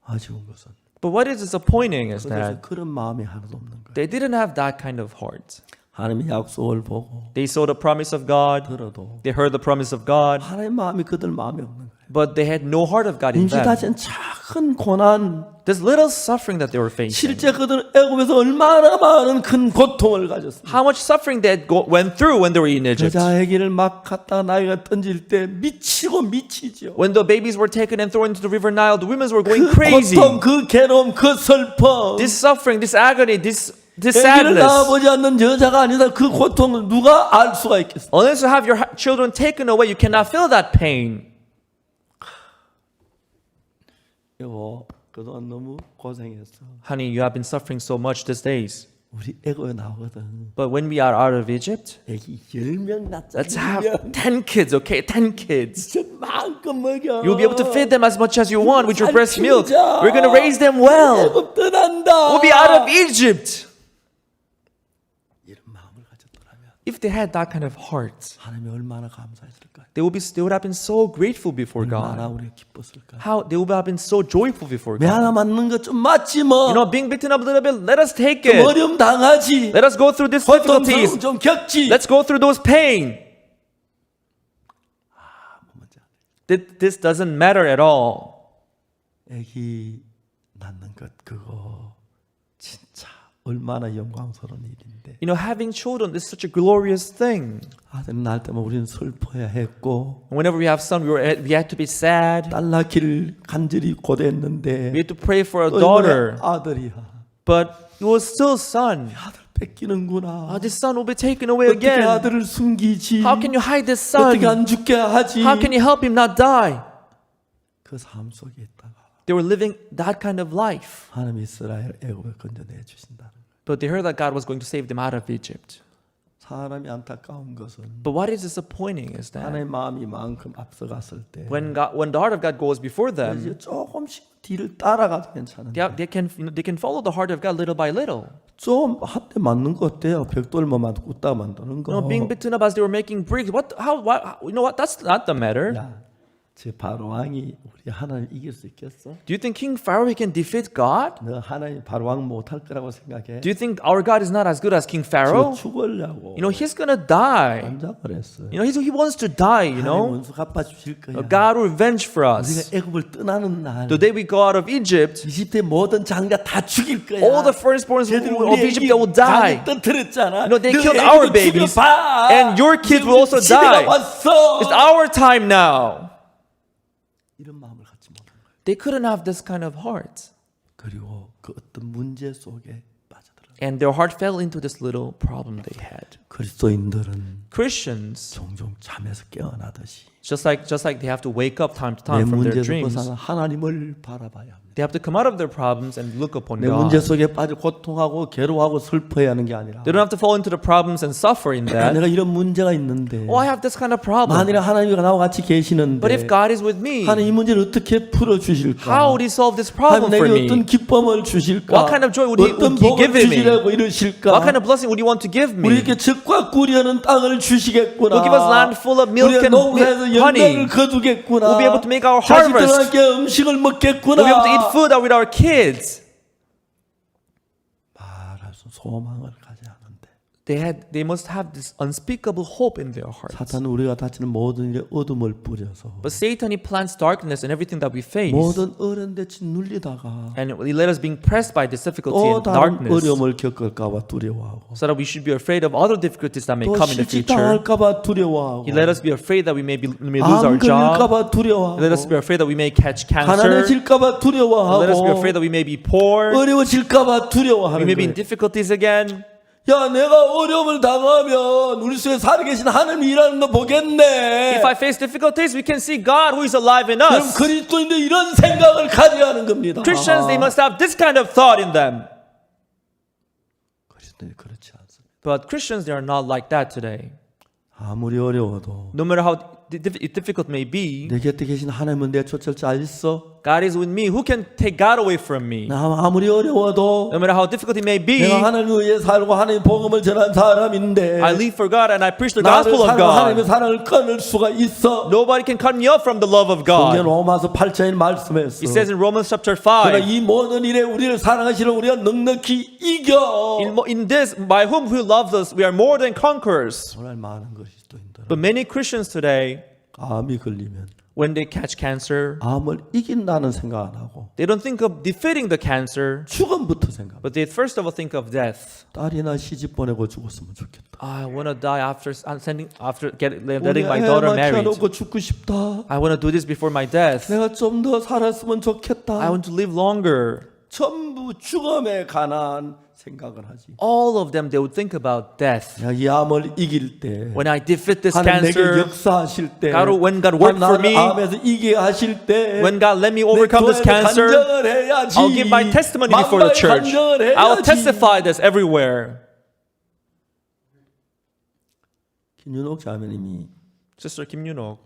아쉬운 것은 But what is disappointing is 그래서 that 그런 마음이 하나도 없는 거야. they didn't have that kind of heart. 하나님의 약속을 보고 They saw the promise of God. 들어도 They heard the promise of God. 하나님 마음이 그들 마음이 없는 거야. But they had no heart of God in them. 임시다진 작은 고난, This little suffering that they were facing. 실제 그들은 애굽에서 얼마나 많은 큰 고통을 가졌습니다. How much suffering they went through when they were in Egypt. 여자 아기를 막 갖다 나이가 던질 때 미치고 미치죠. When the babies were taken and thrown into the river Nile, the women were going 그 crazy. 고통, 그 괴로움, 그 슬픔. This suffering, this agony, this 아기를 sadness. 낳아보지 않는 여자가 아니다. 그 고통을 누가 알 수가 있겠어? Unless you have your children taken away, you cannot feel that pain. 여보, 그동안 너무 고생했어. Honey, you have been suffering so much these days. 우리 애굽에 나오거든. But when we are out of Egypt, 애기 10명 낳자. let's have 10명. 10 kids, okay? 10 kids. 진짜 마음껏 먹여. You'll be able to feed them as much as you want with your 잘 breast milk. 키우자. We're going to raise them well. 애굽 떠난다. We'll be out of Egypt. 이런 마음을 가졌더라면 If they had that kind of heart, 하나님이 얼마나 감사했을까? they would have been so grateful before 얼마나 God. 우리 기뻤을까? How they would have been so joyful before 매 God. 하나 맞는 거 좀 맞지 뭐. You know, being beaten up a little bit, let us take 좀 it. 어려움 당하지. Let us go through these 고통 difficulties. 좀 겪지. Let's go through those pain. This doesn't matter at all. 애기 낳는 것 그거 진짜 얼마나 영광스러운 일인데. You know, having children is such a glorious thing. 아들 낳을 때만 우리는 슬퍼야 했고 Whenever we have son, we had to be sad. 딸 낳기를 간절히 고대했는데 We had to pray for a 또 이번에 daughter. 아들이야. But it was still son. 아들 뺏기는구나. This son will be taken away 어떻게 again. 아들을 숨기지? How can you hide this 어떻게 son? 안 죽게 하지? How can you help him not die? 그 삶 속에 있다가 They were living that kind of life. 하나님 이스라엘 애굽에 건져내 주신다는 거예요. But they heard that God was going to save them out of Egypt. 사람이 안타까운 것은 But what is disappointing is that 하나님의 마음이 만큼 앞서갔을 때 when the heart of God goes before them, 이제 조금씩 뒤를 따라가도 괜찮은데 they can follow the heart of God little by little. 좀 한 대 맞는 거 어때요? 벽돌만 굽다 만드는 거. You know, being beaten up as they were making bricks. You know what? That's not the matter. 야, 제 바로왕이 우리 하나님 이길 수 있겠어? Do you think King Pharaoh he can defeat God? 너 하나님 바로왕 못할 거라고 생각해? Do you think our God is not as good as King 저 Pharaoh? 죽으려고 You know, he's gonna die. 앉아 그랬어요. You know, he wants to die. You 하나님 know, 원수 갚아 주실 거야. God will revenge for us. 우리가 애굽을 떠나는 날 The day we go out of Egypt, 이집트의 모든 장자 다 죽일 거야. all the firstborns 쟤들 of 우리 Egypt 애기 will die. 장을 떠뜨렸잖아. You know, they 너 killed 애기도 our babies, 죽여봐. and your kids will also 이제 우리 die. 시대가 왔어. It's our time now. 이런 마음을 갖지 못한 거예요. They couldn't have this kind of heart. 그리고 그 어떤 문제 속에 빠져들어. And their heart fell into this little problem they had. 그리스도인들은 Christians, 종종 잠에서 깨어나듯이 just like they have to wake up time to 내 time from their 문제에서 dreams, 벗어나 하나님을 바라봐야 합니다. they have to come out of their problems and look upon 내 문제 God. 속에 빠져 고통하고 괴로워하고 슬퍼해야 하는 게 아니라 They don't have to fall into the problems and suffer in that. 내가 이런 문제가 있는데 Oh, I have this kind of problem. 만일에 하나님이 나와 같이 계시는데 But if God is with me, 하나님 이 문제를 어떻게 풀어주실까? how would He solve this 하나님 problem for 내게 어떤 me? 기쁨을 주실까? What kind of joy would He 어떤 복을 give me? 주시려고 이러실까? What kind of blessing would you want to give me? 우리에게 젖과 꿀이라는 땅을 주시겠구나. Will give us land full of milk 우리가 and 농사에서 honey. 열매를 거두겠구나. We'll be able to make our harvest. 자식들과 함께 음식을 먹겠구나. We'll be able to eat food out with our kids. 말할 수 소망을 가져야 하는데 They must have this unspeakable hope in their hearts. 사탄은 우리가 다치는 모든 일에 어둠을 뿌려서 But Satan, he plants darkness in everything that we face. 모든 어려운 대치 눌리다가 And he let us being pressed by this difficulty 또 and 다른 darkness. 어려움을 겪을까봐 두려워하고 So that we should be afraid of other difficulties that may 또 come in the future. 실직당할까봐 두려워하고 He let us be afraid that we may lose 암 our job. 걸릴까봐 두려워하고 He let us be afraid that we may catch cancer. 가난해질까봐 He let us be 두려워하고 afraid that we may be poor. 어려워질까봐 We 두려워하는 may be in 거예요. difficulties again. 야, 내가 어려움을 당하면 우리 속에 살아계신 하나님이 일하는 거 보겠네. If I face difficulties, we can see God who is alive in 그럼 us. 그리스도인들 이런 생각을 가져야 하는 겁니다. Christians, they must have this kind of thought in them. 그리스도인이 그렇지 않습니다. But Christians, they are not like that today. 아무리 어려워도 No matter how difficult it may be, 내 곁에 계신 하나님은 내 쫓을 줄 알겠어? God is with me. Who can take God away from me? 나 아무리 어려워도 No matter how difficult it may be, 내가 하나님을 위해 살고 하나님 복음을 전한 사람인데 I live for God and I preach the 나를 gospel of 살고 하나님의 God. 사랑을 끊을 수가 있어. Nobody can cut me off from the love of 성경 God. 로마서 8장에 말씀했어. It says in Romans chapter 그러나 5, 이 모든 일에 우리를 사랑하시는 우리가 넉넉히 이겨. in this, by whom who loves us, we are more than conquerors. 오늘 많은 그리스도인들은 But many Christians today, 암이 걸리면 when they catch cancer, 암을 이긴다는 생각 안 하고 they don't think of defeating the cancer, 죽음부터 생각. but they first of all think of death. 딸이나 시집 보내고 죽었으면 좋겠다. I want to die after 우리 letting my daughter 애만 marry. 키워놓고 죽고 싶다. I want to do this before my death. 내가 좀 더 살았으면 좋겠다. I want to live longer. 전부 죽음에 관한 생각을 하지. All of them, they would think about death. 내가 이 암을 이길 때, When I defeat this 하나님 내게 cancer, 역사하실 때, when God worked for 나를 me, 암에서 이기게 하실 때, when God let me 내 overcome this 교회에 cancer, 간증을 해야지. I'll give my testimony before the 만방에 church. 간증을 해야지. I'll testify this everywhere. 김윤옥 자매님이 Sister Kim Yunok,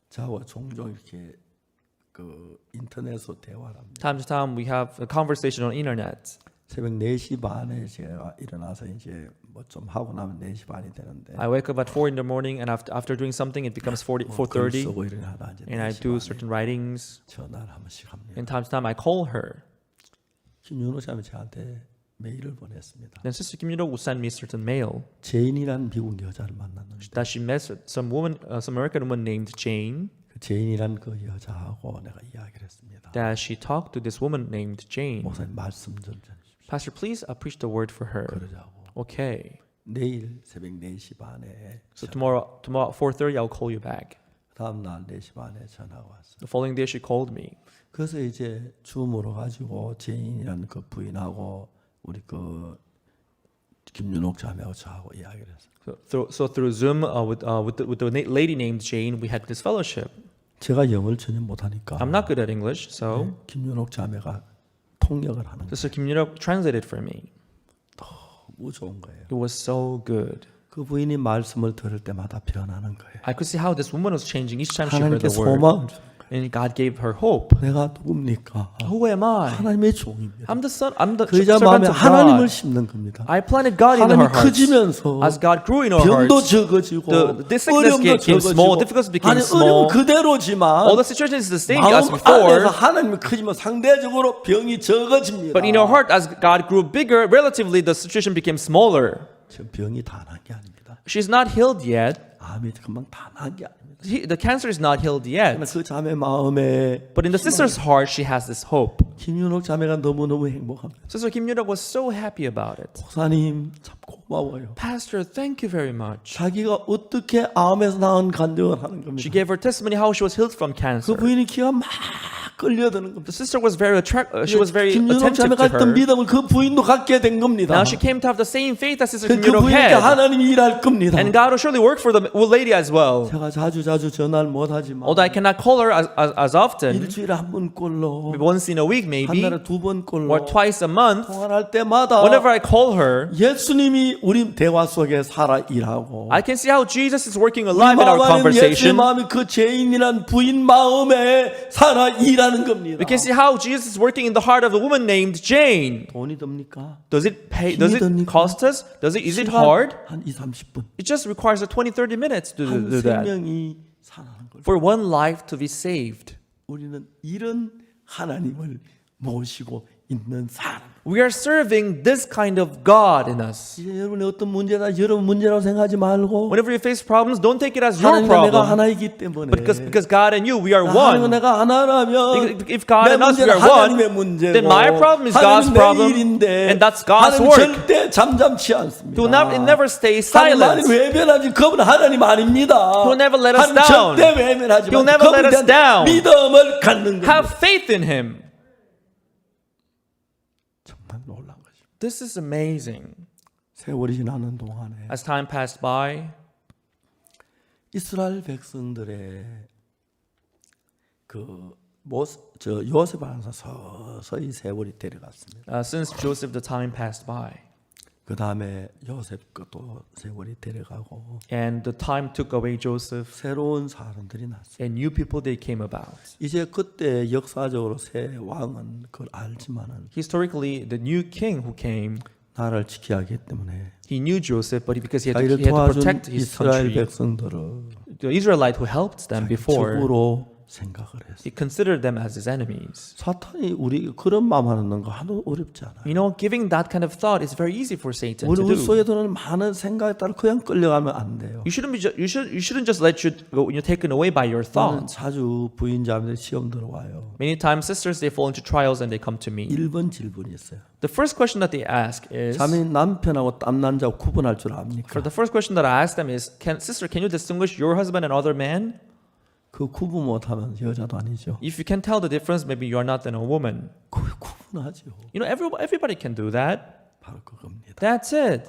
저와 종종 이렇게 그 인터넷으로 대화를 합니다. time to time we have a conversation on internet. 새벽 4시 반에 제가 일어나서 이제 뭐 좀 하고 나면 4시 반이 되는데 I wake up at 4 in the morning, and after doing something, it becomes 글 4:30, 쓰고 일어나다 이제 and I 4시 do 반에 certain writings. 전화를 한 번씩 합니다. And time to time, I call her. 김윤호 자매 저한테 메일을 보냈습니다. Then Sister Kim Yunok will send me certain mail 제인이라는 미국 여자를 만났는데 that she met some woman, some American woman named Jane. 그 제인이란 그 여자하고 내가 이야기를 했습니다. That she talked to this woman named Jane. 목사님 말씀 좀 전해주십시오. Pastor, please preach the word for her. 그러자고 Okay. 내일 새벽 4시 반에 So tomorrow at 4:30, I'll call you back. 다음 날 4시 반에 전화가 왔어요. The following day, she called me. 그래서 이제 줌으로 가지고 제인이라는 그 부인하고 우리 그 김윤옥 자매하고 저하고 이야기를 했어요. So through Zoom with the lady named Jane, we had this fellowship. 제가 영어를 전혀 못하니까 I'm not good at English, so 김윤옥 자매가 통역을 하는 거 Sister Kim Yunok translated for me. 너무 좋은 거예요. It was so good. 그 부인이 말씀을 들을 때마다 변하는 거예요. I could see how this woman was changing each time she heard 하나님께 the word. 소망을 주는 거예요. And God gave her hope. 내가 누굽니까? Who am I? 하나님의 종입니다. I'm the 그 여자 servant 마음에 of 하나님을 God. 심는 겁니다. I planted God in her 하나님이 hearts. 커지면서 As God grew in her 병도 hearts, 적어지고 the sickness 어려움도 became small, 적어지고 difficulties became 아니 small. 어려움 그대로지만 All the situation is the same 마음 as 안에서 before, 하나님이 커지면 상대적으로 병이 적어집니다. but in her heart, as God grew bigger, relatively the situation became smaller. 저 병이 다 난 게 아닙니다. She's not healed yet. 암이 금방 다 난 게 아닙니다. The cancer is not healed yet. 그 자매 마음에 But in the sister's heart, she has this hope. 김윤옥 자매가 너무너무 행복합니다. Sister Kim Yunok was so happy about it. 목사님 참 고마워요. Pastor, thank you very much. 자기가 어떻게 암에서 나은 간증을 하는 겁니다. She gave her testimony how she was healed from 그 cancer. 부인이 기가 막 끌려드는 겁니다. The sister was very she was very 김윤옥 attentive 자매가 to 했던 her. 믿음을 그 부인도 갖게 된 겁니다. Now she came to have the same faith that Sister 그 Kim Yunok 부인에게 had. 하나님이 일할 겁니다. And God will surely work for the lady as well. 제가 자주 전화를 못하지만 Although I cannot call her as often, 일주일에 한 번꼴로 once in a week 한 maybe, 달에 두 번꼴로 or twice a month, 통화를 할 때마다 whenever I call her, 예수님이 우리 대화 속에 살아 일하고 I can see how Jesus is working 우리 alive in our 마음 안에 예수의 conversation. 마음이 그 죄인이란 부인 마음에 살아 일하는 겁니다. We can see how Jesus is working in the heart of a woman named Jane. 돈이 듭니까? Does it pay? Does it 힘이 cost us? Is it 시간 hard? 한 2, 30분 It just requires 20-30 minutes to 한 do that. 생명이 살아나는 거예요. For one life to be saved. 우리는 이런 하나님을 모시고 있는 사람. We are serving this kind of God in us. 이제 여러분의 어떤 문제나 여러분 문제라고 생각하지 말고 Whenever you face problems, don't take it as your 하나님과 내가 problem. 하나이기 때문에 Because God and you, we are 하나님과 one. 내가 하나라면 If God 내 and us, we 문제는 are one, 하나님의 문제고 then my problem is God's 하나님 내 problem, 일인데 and that's God's 하나님 work. 절대 잠잠치 않습니다. It never stays 하나님 silent. 외면하지 그분 하나님 아닙니다. He'll never let us 하나님 down. 절대 외면하지 He'll 마. never let 그분에 us 대한 down. 믿음을 갖는 겁니다. Have faith in Him. 정말 놀란 거죠. This is amazing. 세월이 지나는 동안에 As time passed by, 이스라엘 백성들의 요셉 안에서 서서히 세월이 데려갔습니다. since Joseph, the time passed by. 그 다음에 요셉 것도 세월이 데려가고 And the time took away Joseph, 새로운 사람들이 났어요. and new people they came about. 이제 그때 역사적으로 새 왕은 그걸 알지만은 Historically, the new king who came, 나라를 지켜야 하기 때문에 he knew Joseph, but because he had 자기를 to 도와준 protect his 이스라엘 country, 백성들을 the Israelite who helped them before, 적으로 생각을 했어요. he considered them as his enemies. 사탄이 우리 그런 마음 하는 거 하나도 어렵지 않아요. You know, giving that kind of thought is very easy for Satan 우리 to do. 속에 드는 많은 생각에 따라 그냥 끌려가면 안 돼요. You shouldn't just let you go when you're taken away by your 저는 thoughts. 자주 부인자매들 시험 들어와요. Many times sisters they fall into trials and they come to me. 1번 질문이 있어요. The first question that they ask is, 자매 남편하고 땀난 자고 구분할 줄 for 압니까? the first question that I ask them is, sister, can you distinguish your husband and other man? 그 구분 못하면 여자도 아니죠. If you can tell the difference, maybe you are not then a woman. 그 구분하죠. You know, everybody can do that. 바로 그겁니다. That's it.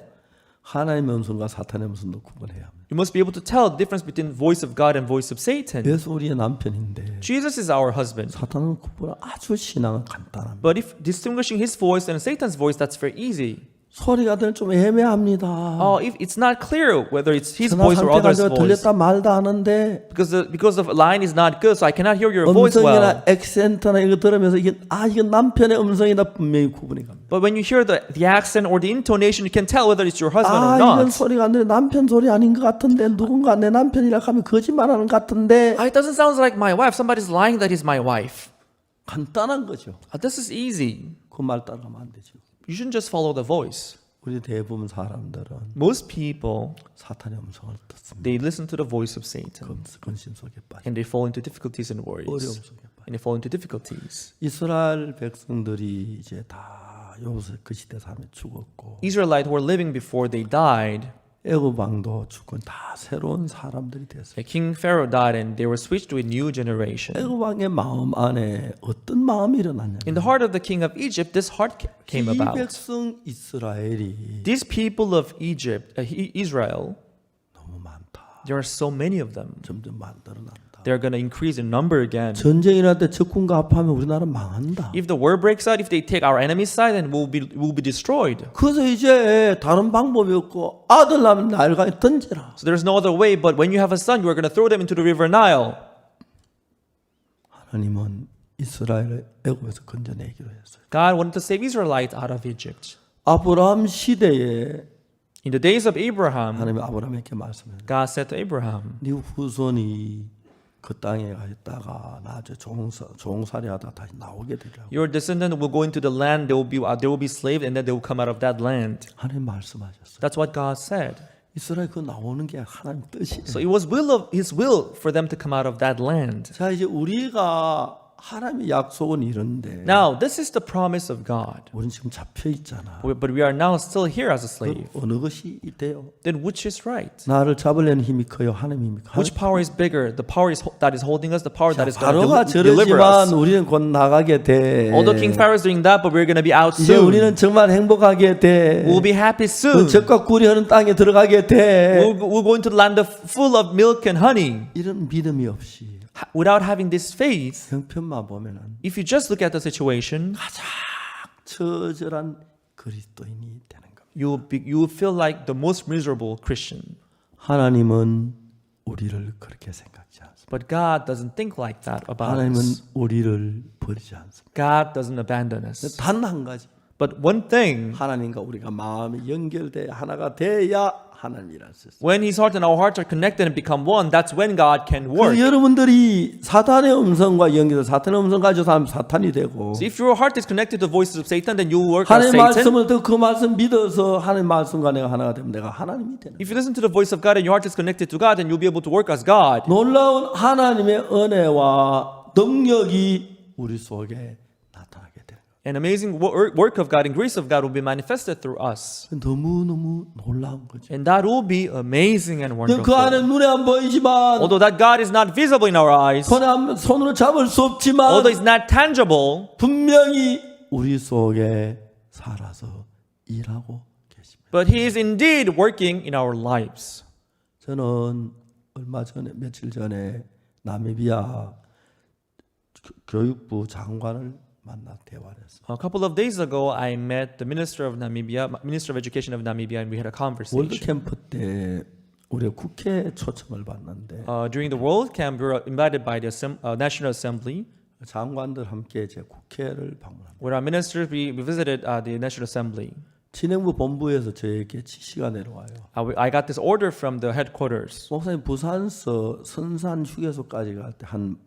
하나님의 음성과 사탄의 음성도 구분해야 합니다. You must be able to tell the difference between voice of God and voice of Satan. 예수 우리의 남편인데 Jesus is our husband. 사탄은 구분 아주 신앙은 간단합니다. But if distinguishing his voice and Satan's voice, that's very easy. 소리가 좀 애매합니다. If it's not clear whether it's his 전화 voice or 상태가 others' 저 voice, 들렸다 말다 하는데 because the line is not good, so I cannot hear your voice well. 음성이나 액센트나 이거 들으면서 이게 남편의 음성이다 분명히 구분이 갑니다. But when you hear the accent or the intonation, you can tell whether it's your husband or 이건 not. 소리가 안 들려 남편 소리 아닌 것 같은데 누군가 내 남편이라 하면 거짓말하는 것 같은데 It doesn't sound like my wife. Somebody's lying that he's my wife. 간단한 거죠. This is easy. 그 말 따라가면 안 되죠. You shouldn't just follow the voice. 우리 대부분 사람들은 Most people, 사탄의 음성을 듣습니다. they listen to the voice of Satan 근심 속에 빠져 and they fall into difficulties and 어려움 worries. 속에 빠져. And they fall into difficulties. 이스라엘 백성들이 이제 다 요셉 그 시대 사람이 죽었고 Israelites who were living before they died, 애굽 왕도 죽고 다 새로운 사람들이 됐어요. King Pharaoh died and they were switched to a new generation. 애굽 왕의 마음 안에 어떤 마음이 일어났냐? In the heart of the king of Egypt, this heart came 이 about. 백성 이스라엘이 These people of Egypt, Israel, 너무 많다. there are so many of them. 점점 만들어난다. They're going to increase in number again. 전쟁이 날 때 적군과 합하면 우리나라 망한다. If the war breaks out, if they take our enemy's side, then we'll be destroyed. 그래서 이제 다른 방법이 없고 아들 낳으면 나일강에 던져라. So there's no other way, but when you have a son, you are going to throw them into the river Nile. 하나님은 이스라엘을 애굽에서 건져내기로 했어요. God wanted to save Israelites out of Egypt. 아브라함 시대에 In the days of Abraham, 하나님이 아브라함에게 말씀해요. God said to Abraham, 네 후손이 그 땅에 가 있다가 나중에 종살이하다 다시 나오게 되리라고. your descendant will go into the land, they will be slaves, and then they will come out of that land. 하나님 말씀하셨어요. That's what God said. 이스라엘 그 나오는 게 하나님 뜻이에요. So it was His will for them to come out of that land. 자 이제 우리가 하나님의 약속은 이런데 Now, this is the promise of God. 우리는 지금 잡혀 있잖아. But we are now still here as a slave. 어느 것이 있대요? Then which is right? 나를 잡으려는 힘이 커요? 하나님입니까? Which power is bigger? The power that is holding us, the power that is going 바로가 to deliver 저러지만 us. 우리는 곧 나가게 돼. Although King Pharaoh is doing that, but we're going to be out 이제 soon. 우리는 정말 행복하게 돼. We'll be happy soon. 적과 꿀이 흐르는 땅에 들어가게 돼. We'll go into the land full of milk and honey. 이런 믿음이 없이 Without having this faith, 형편만 보면은 if you just look at the situation, 가장 처절한 그리스도인이 되는 겁니다. you will feel like the most miserable Christian. 하나님은 우리를 그렇게 생각지 않습니다. But God doesn't think like that about 하나님은 us. 우리를 버리지 않습니다. God doesn't abandon us. 단 한 가지. But one thing, 하나님과 우리가 마음이 연결돼 하나가 돼야 하나님이라는 뜻. when His heart and our hearts are connected and become one, that's when God can work. 여러분들이 사탄의 음성과 연결해서 사탄의 음성 가지고 사람 사탄이 되고 So if your heart is connected to the voices of Satan, then you will work as 하나님 Satan. 말씀을 듣고 그 말씀 믿어서 하나님 말씀과 내가 하나가 되면 내가 하나님이 되는 거예요. If you listen to the voice of God and your heart is connected to God, then you'll be able to work as God. 놀라운 하나님의 은혜와 능력이 우리 속에 나타나게 되는 거예요. An amazing work of God and grace of God will be manifested through us. 너무너무 놀라운 거죠. And that will be amazing and wonderful. 그 안에 눈에 안 보이지만 Although that God is not visible in our eyes, 손으로 잡을 수 없지만 although it's not tangible, 분명히 우리 속에 살아서 일하고 계십니다. but He is indeed working in our lives. 저는 며칠 전에 나미비아 교육부 장관을 만나 대화를 했어요. A couple of days ago, I met the Minister of Namibia, Minister of Education of Namibia, and we had a conversation. 월드 캠프 때 우리가 국회 초청을 받는데 During the World Camp, we were invited by the National Assembly. 장관들 함께 제 국회를 방문합니다. With our ministers, we visited the National Assembly. 진행부 본부에서 저에게 지시가 내려와요. I got this order from the headquarters. 목사님 부산서 선산 휴게소까지 갈 때 한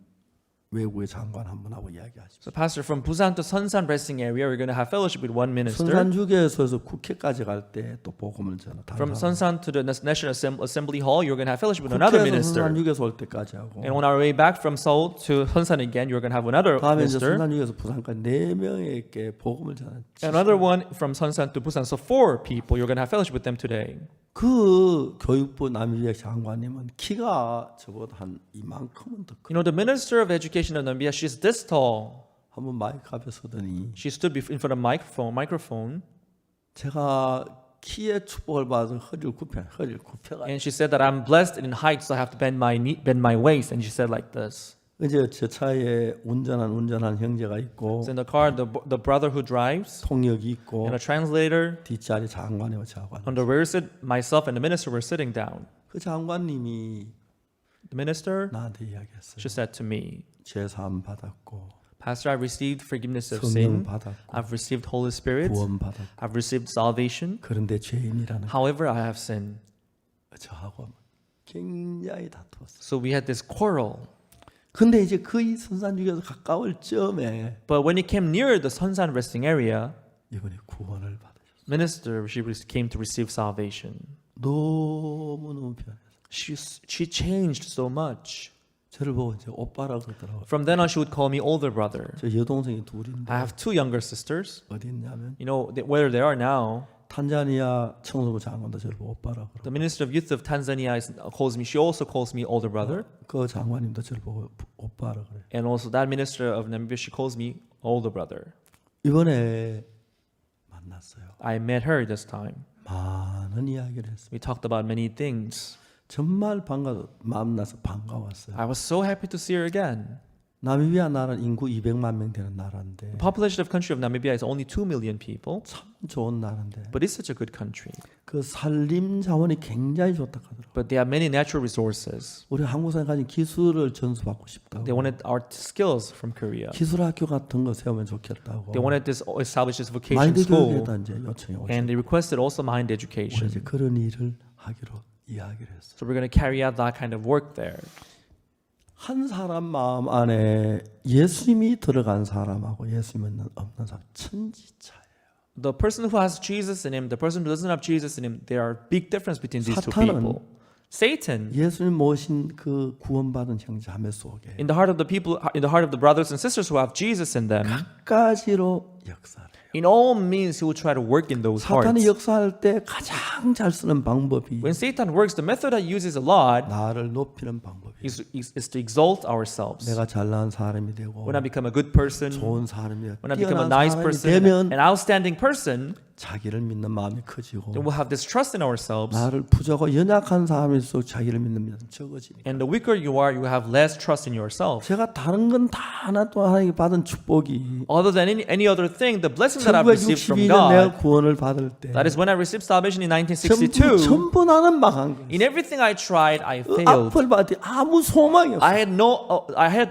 외국의 장관 한 분하고 이야기하십시오. So, Pastor, from Busan to Sonsan resting area, we're going to have fellowship with one minister. 선산 휴게소에서 국회까지 갈 때 또 복음을 전하. From Sonsan to the National Assembly Hall, you're going to have fellowship with another 국회에서 선산 minister. 휴게소 올 때까지 하고. And on our way back from Seoul to Sonsan again, you're going to have another 다음에 이제 minister. 선산 휴게소 부산까지 4명에게 복음을 전하는. Another one from Sonsan to Busan. So 4 people, you're going to have fellowship with them today. 그 교육부 나미비아 장관님은 키가 저보다 한 이만큼은 더 You know, the Minister of Education of Namibia, she's this tall. 한번 마이크 앞에 서더니 She stood in front of microphone, 제가 키의 축복을 받아서 허리를 굽혀가. and she said that I'm blessed in height, so I have to bend my waist. And she said like this. 이제 저 차에 운전한 형제가 있고 So in the car, the brother who drives, 통역이 있고 and a translator. 뒷자리 장관이와 장관. On the rear seat, myself and the minister were sitting down. 그 장관님이 The minister, 나한테 이야기했어요. she said to me, 죄사함 받았고 Pastor, I've received forgiveness of 성령 sin. 받았고 I've received Holy Spirit. 구원 받았고 I've received salvation. 그런데 죄인이라는 However, I have sinned. 저하고 굉장히 다투었어요. So we had this quarrel. 근데 이제 거의 선산주에서 가까울 쯤에 But when it came near the Sonsan resting area, 이분이 구원을 받으셨어요. minister, she came to receive salvation. 너무너무 변했어요. She changed so much. 저를 보고 이제 오빠라 그러더라고요. From then on, she would call me older brother. 저 여동생이 둘인데 I have 2 younger sisters. 어디 있냐면 You know where they are now. 탄자니아 청소부 장관도 저를 보고 오빠라 그러고 The Minister of Youth of Tanzania calls me. She also calls me older brother. 그 장관님도 저를 보고 오빠라 그래요. And also that Minister of Namibia, she calls me older brother. 이번에 만났어요. I met her this time. 많은 이야기를 했어요. We talked about many things. 정말 만나서 반가웠어요. I was so happy to see her again. 나미비아 나라는 인구 200만 명 되는 나라인데 The population of country of Namibia is only 2 million people, 참 좋은 나라인데 but it's such a good country. 그 산림 자원이 굉장히 좋다 하더라고요. But they have many natural resources. 우리 한국 사람 가진 기술을 전수받고 싶다고. They wanted our skills from Korea. 기술학교 같은 거 세우면 좋겠다고. They wanted this establish this vocation 마인드 school, 교육에다 이제 요청이 오죠. and they requested also mind 우리 education. 이제 그런 일을 하기로 이야기를 했어요. So we're going to carry out that kind of work there. 한 사람 마음 안에 예수님이 들어간 사람하고 예수님이 없는 사람 천지차예요. The person who has Jesus in him, the person who doesn't have Jesus in him, there are big difference between these two 사탄은 people. Satan, 예수님 모신 그 구원받은 형제자매 속에 in the heart of the people, in the heart of the brothers and sisters who have Jesus in them, 가지로 역사를 해요. in all means he will try to work in those hearts. 사탄이 역사할 때 가장 잘 쓰는 방법이 When Satan works, the method that he uses a lot 나를 높이는 방법이에요. is to exalt ourselves. 내가 잘난 사람이 되고 When I become a good person, 좋은 사람이 되고 when I become a 뛰어난 nice 사람이 person, 되면 an outstanding person, 자기를 믿는 마음이 커지고 then we'll have this trust in ourselves. 나를 부족하고 연약한 사람일수록 자기를 믿는 믿음이 적어지니까 And the weaker you are, you have less trust in yourself. 제가 다른 건 다 하나 또 하나님께 받은 축복이 Other than any other thing, the blessing that I've received from 1962년 내가 God, 구원을 받을 때 that is when I received salvation in 1962. 전부 나는 망한 거예요. In everything I tried, I 그 failed. 앞을 봤더니 아무 소망이 없어. I had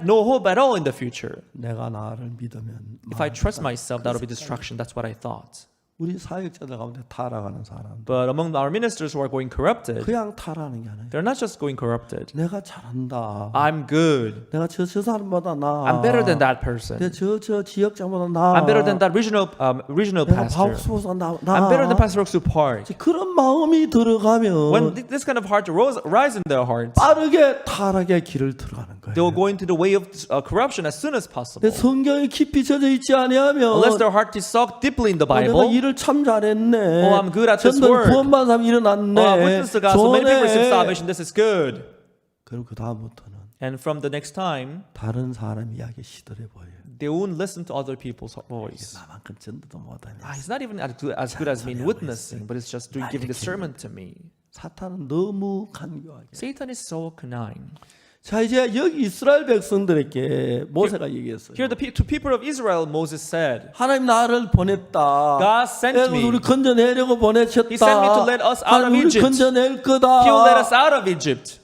no hope at all in the future. 내가 나를 믿으면 If I trust myself, that will be destruction. That's what I thought. 우리 사역자들 가운데 타락하는 사람 But among our ministers who are going corrupted, 그냥 타락하는 게 아니에요. they're not just going corrupted. 내가 잘한다. I'm good. 내가 저 사람보다 나. I'm better than that person. 내가 저 지역장보다 나. I'm better than that regional 내가 pastor. 박수보다 나. I'm better than Pastor Oksu Park. 그런 마음이 들어가면 When this kind of heart rise in their hearts, 빠르게 타락의 길을 들어가는 거예요. they will go into the way of corruption as soon as possible. 내 성경에 깊이 젖어 있지 아니하면 Unless their heart is soaked deeply in the 내가 Bible. 일을 참 잘했네. Oh, I'm good at this 전도 work. 구원받은 사람 일어났네. Oh, I witnessed the gospel. Many people receive 좋네. salvation. This is good. 그리고 그 다음부터는 And from the next time, 다른 사람 이야기 시들해 보여요. they won't listen to other people's voice. 나만큼 전도도 못하냐. He's not even as good as me in witnessing, but it's just doing giving a sermon to me. 사탄은 너무 간교하게. Satan is so cunning. 자 이제 여기 이스라엘 백성들에게 모세가 얘기했어요. Here, to people of Israel, Moses said, 하나님 나를 보냈다. God sent me. 우리 건져내려고 보내셨다. He sent me to let us out of 하나님 우리 Egypt. 건져낼 He will let us 거다. out of Egypt.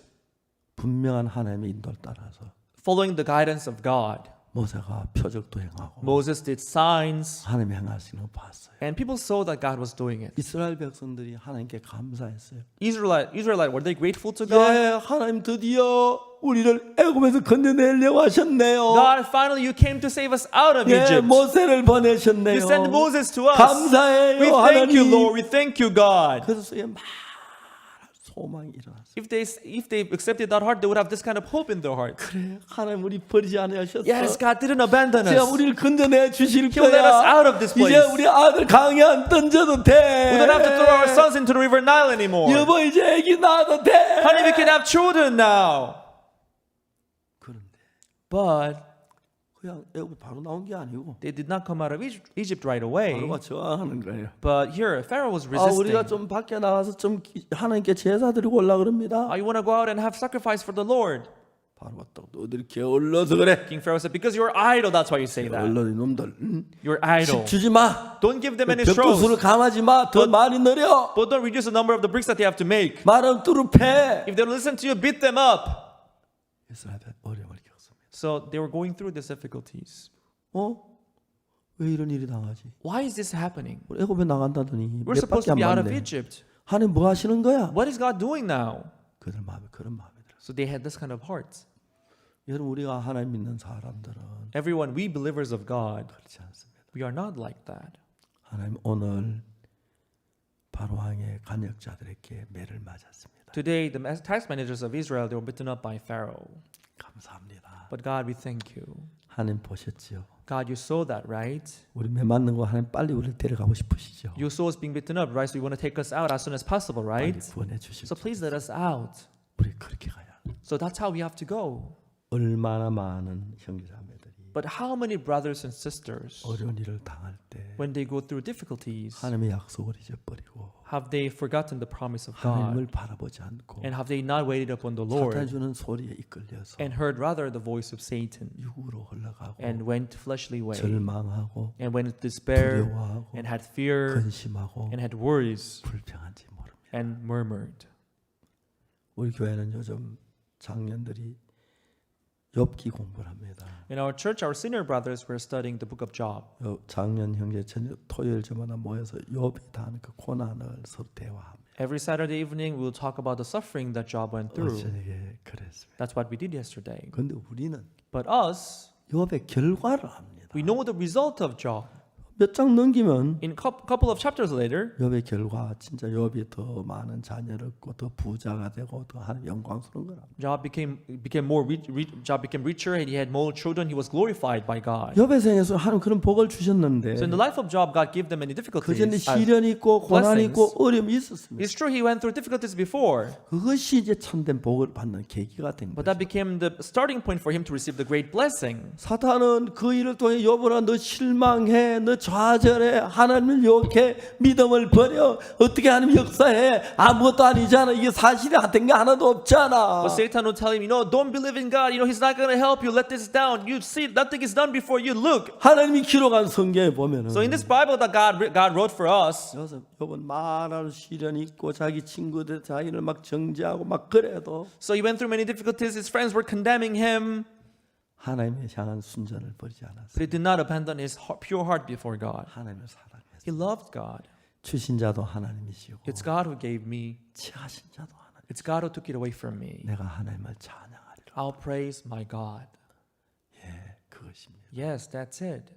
분명한 하나님의 인도를 따라서 Following the guidance of God, 모세가 표적도 행하고 Moses did signs, 하나님이 행하시는 거 봤어요. and people saw that God was doing it. 이스라엘 백성들이 하나님께 감사했어요. Israelite, were they grateful to God? 예, 하나님 드디어 우리를 애굽에서 건져내려고 하셨네요. God, finally you came to save us out of 예, Egypt. 모세를 보내셨네요. You sent Moses to us. 감사해요, We thank you, 하나님. Lord. We thank you, God. 그래서 많은 소망이 일어났어요. If they accepted that heart, they would have this kind of hope in their heart. 그래, 하나님 우리 버리지 않으셨어. Yes, God didn't abandon 제가 us. 우리를 건져내 주실 He will let us 거야. out of this place. 이제 우리 아들 강에 안 던져도 돼. We don't have to throw our sons into the river Nile anymore. 여보 이제 애기 낳아도 돼. Honey, we can have children now. 그런데 But 그냥 애굽 바로 나온 게 아니고 they did not come out of Egypt right away. 바로가 저항하는 거예요. But here, Pharaoh was 아, 우리가 resisting. 좀 밖에 나가서 좀 하나님께 제사 드리고 올라 그럽니다. You want to go out and have sacrifice for the Lord? 바로가 또 너희들 게을러서 그래. King Pharaoh said, because you're idle, that's why you say that. 게을러리 놈들. You're idle. 십 주지 마. Don't give them any 벽돌수를 straws. 감하지 마. 더 많이 늘려. But don't reduce the number of the bricks that they have to make. 말은 뚜루패. If they don't listen to you, beat them up. 이스라엘 어려움을 겪습니다. So they were going through these difficulties. 왜 이런 일이 당하지? Why is this happening? 우리 애굽에 나간다더니 We're 몇 supposed 밖에 to 안 be out of 맞네. Egypt. 하나님 뭐 하시는 거야? What is God doing now? 그들 마음에 그런 마음이 들어요. So they had this kind of heart. 여러분 우리가 하나님 믿는 사람들은 Everyone, we believers of God, 그렇지 않습니다. we are not like that. 하나님 오늘 바로왕의 간역자들에게 매를 맞았습니다. Today, the tax managers of Israel, they were beaten up by Pharaoh. 감사합니다. But God, we thank you. 하나님 보셨지요? God, you saw that, right? 우리 매 맞는 거 하나님 빨리 우리를 데려가고 싶으시죠? You saw us being beaten up, right? So you want to take us out as soon as possible, 빨리 right? 구원해 주십시오. So please let us out. 우리 그렇게 가야 합니다. So that's how we have to go. 얼마나 많은 형제자매들이 But how many brothers and sisters, 어려운 일을 당할 때 when they go through difficulties, 하나님의 약속을 잊어버리고 have they forgotten the promise of God? 하나님을 바라보지 않고 And have they not waited upon the 사탄이 Lord 주는 소리에 이끌려서 and heard rather the voice of Satan 육으로 흘러가고 and went fleshly way 절망하고 and went into despair 두려워하고 and had fear 근심하고 and had worries 불평한지 모릅니다. and murmured? 우리 교회는 요즘 장년들이 욥기 공부를 합니다. In our church, our senior brothers were studying the book of Job. 장년 형제 저녁 토요일 저마다 모여서 욥이 당하는 그 고난을 서로 대화합니다. Every Saturday evening, we will talk about the suffering that Job went through. 어제에 그랬습니다. That's what we did yesterday. 그런데 우리는 But us, 욥의 결과를 압니다. we know the result of Job. 몇 장 넘기면 In a couple of chapters later, 욥의 결과 진짜 욥이 더 많은 자녀를 얻고 더 부자가 되고 더 하는 영광스러운 거랍니다. Job became Job became richer and he had more children. He was glorified by God. 욥의 생에서 하나님 그런 복을 주셨는데 So in the life of Job, God gave them many 그 difficulties. 전에 시련이 있고 고난이 blessings. 있고 어려움이 있었습니다. It's true he went through difficulties before, 그것이 이제 참된 복을 받는 계기가 된 but 거죠. that became the starting point for him to receive the great blessing. 사탄은 그 일을 통해 욥아 너 실망해 너 좌절해 하나님을 욕해 믿음을 버려 어떻게 하나님 역사해 아무것도 아니잖아 이게 사실이 된 게 하나도 없잖아. But Satan will tell him, don't believe in God. He's not going to help you. Let this down. You see, nothing is done before you. Look. 하나님이 기록한 성경에 보면은 So in this Bible that God wrote for us, 여기서 욥은 많은 시련이 있고 자기 친구들 자기를 막 정죄하고 막 그래도 so he went through many difficulties. His friends were condemning him, 하나님의 향한 순전을 버리지 않았어요. but he did not abandon his pure heart before God. 하나님을 사랑했어요. He loved God. 주신 자도 하나님이시고 It's God who gave me. 취하신 자도 하나님. It's God who took it away from me. 내가 하나님을 찬양하리라. I'll praise my God. 예, 그것입니다. Yes, that's it.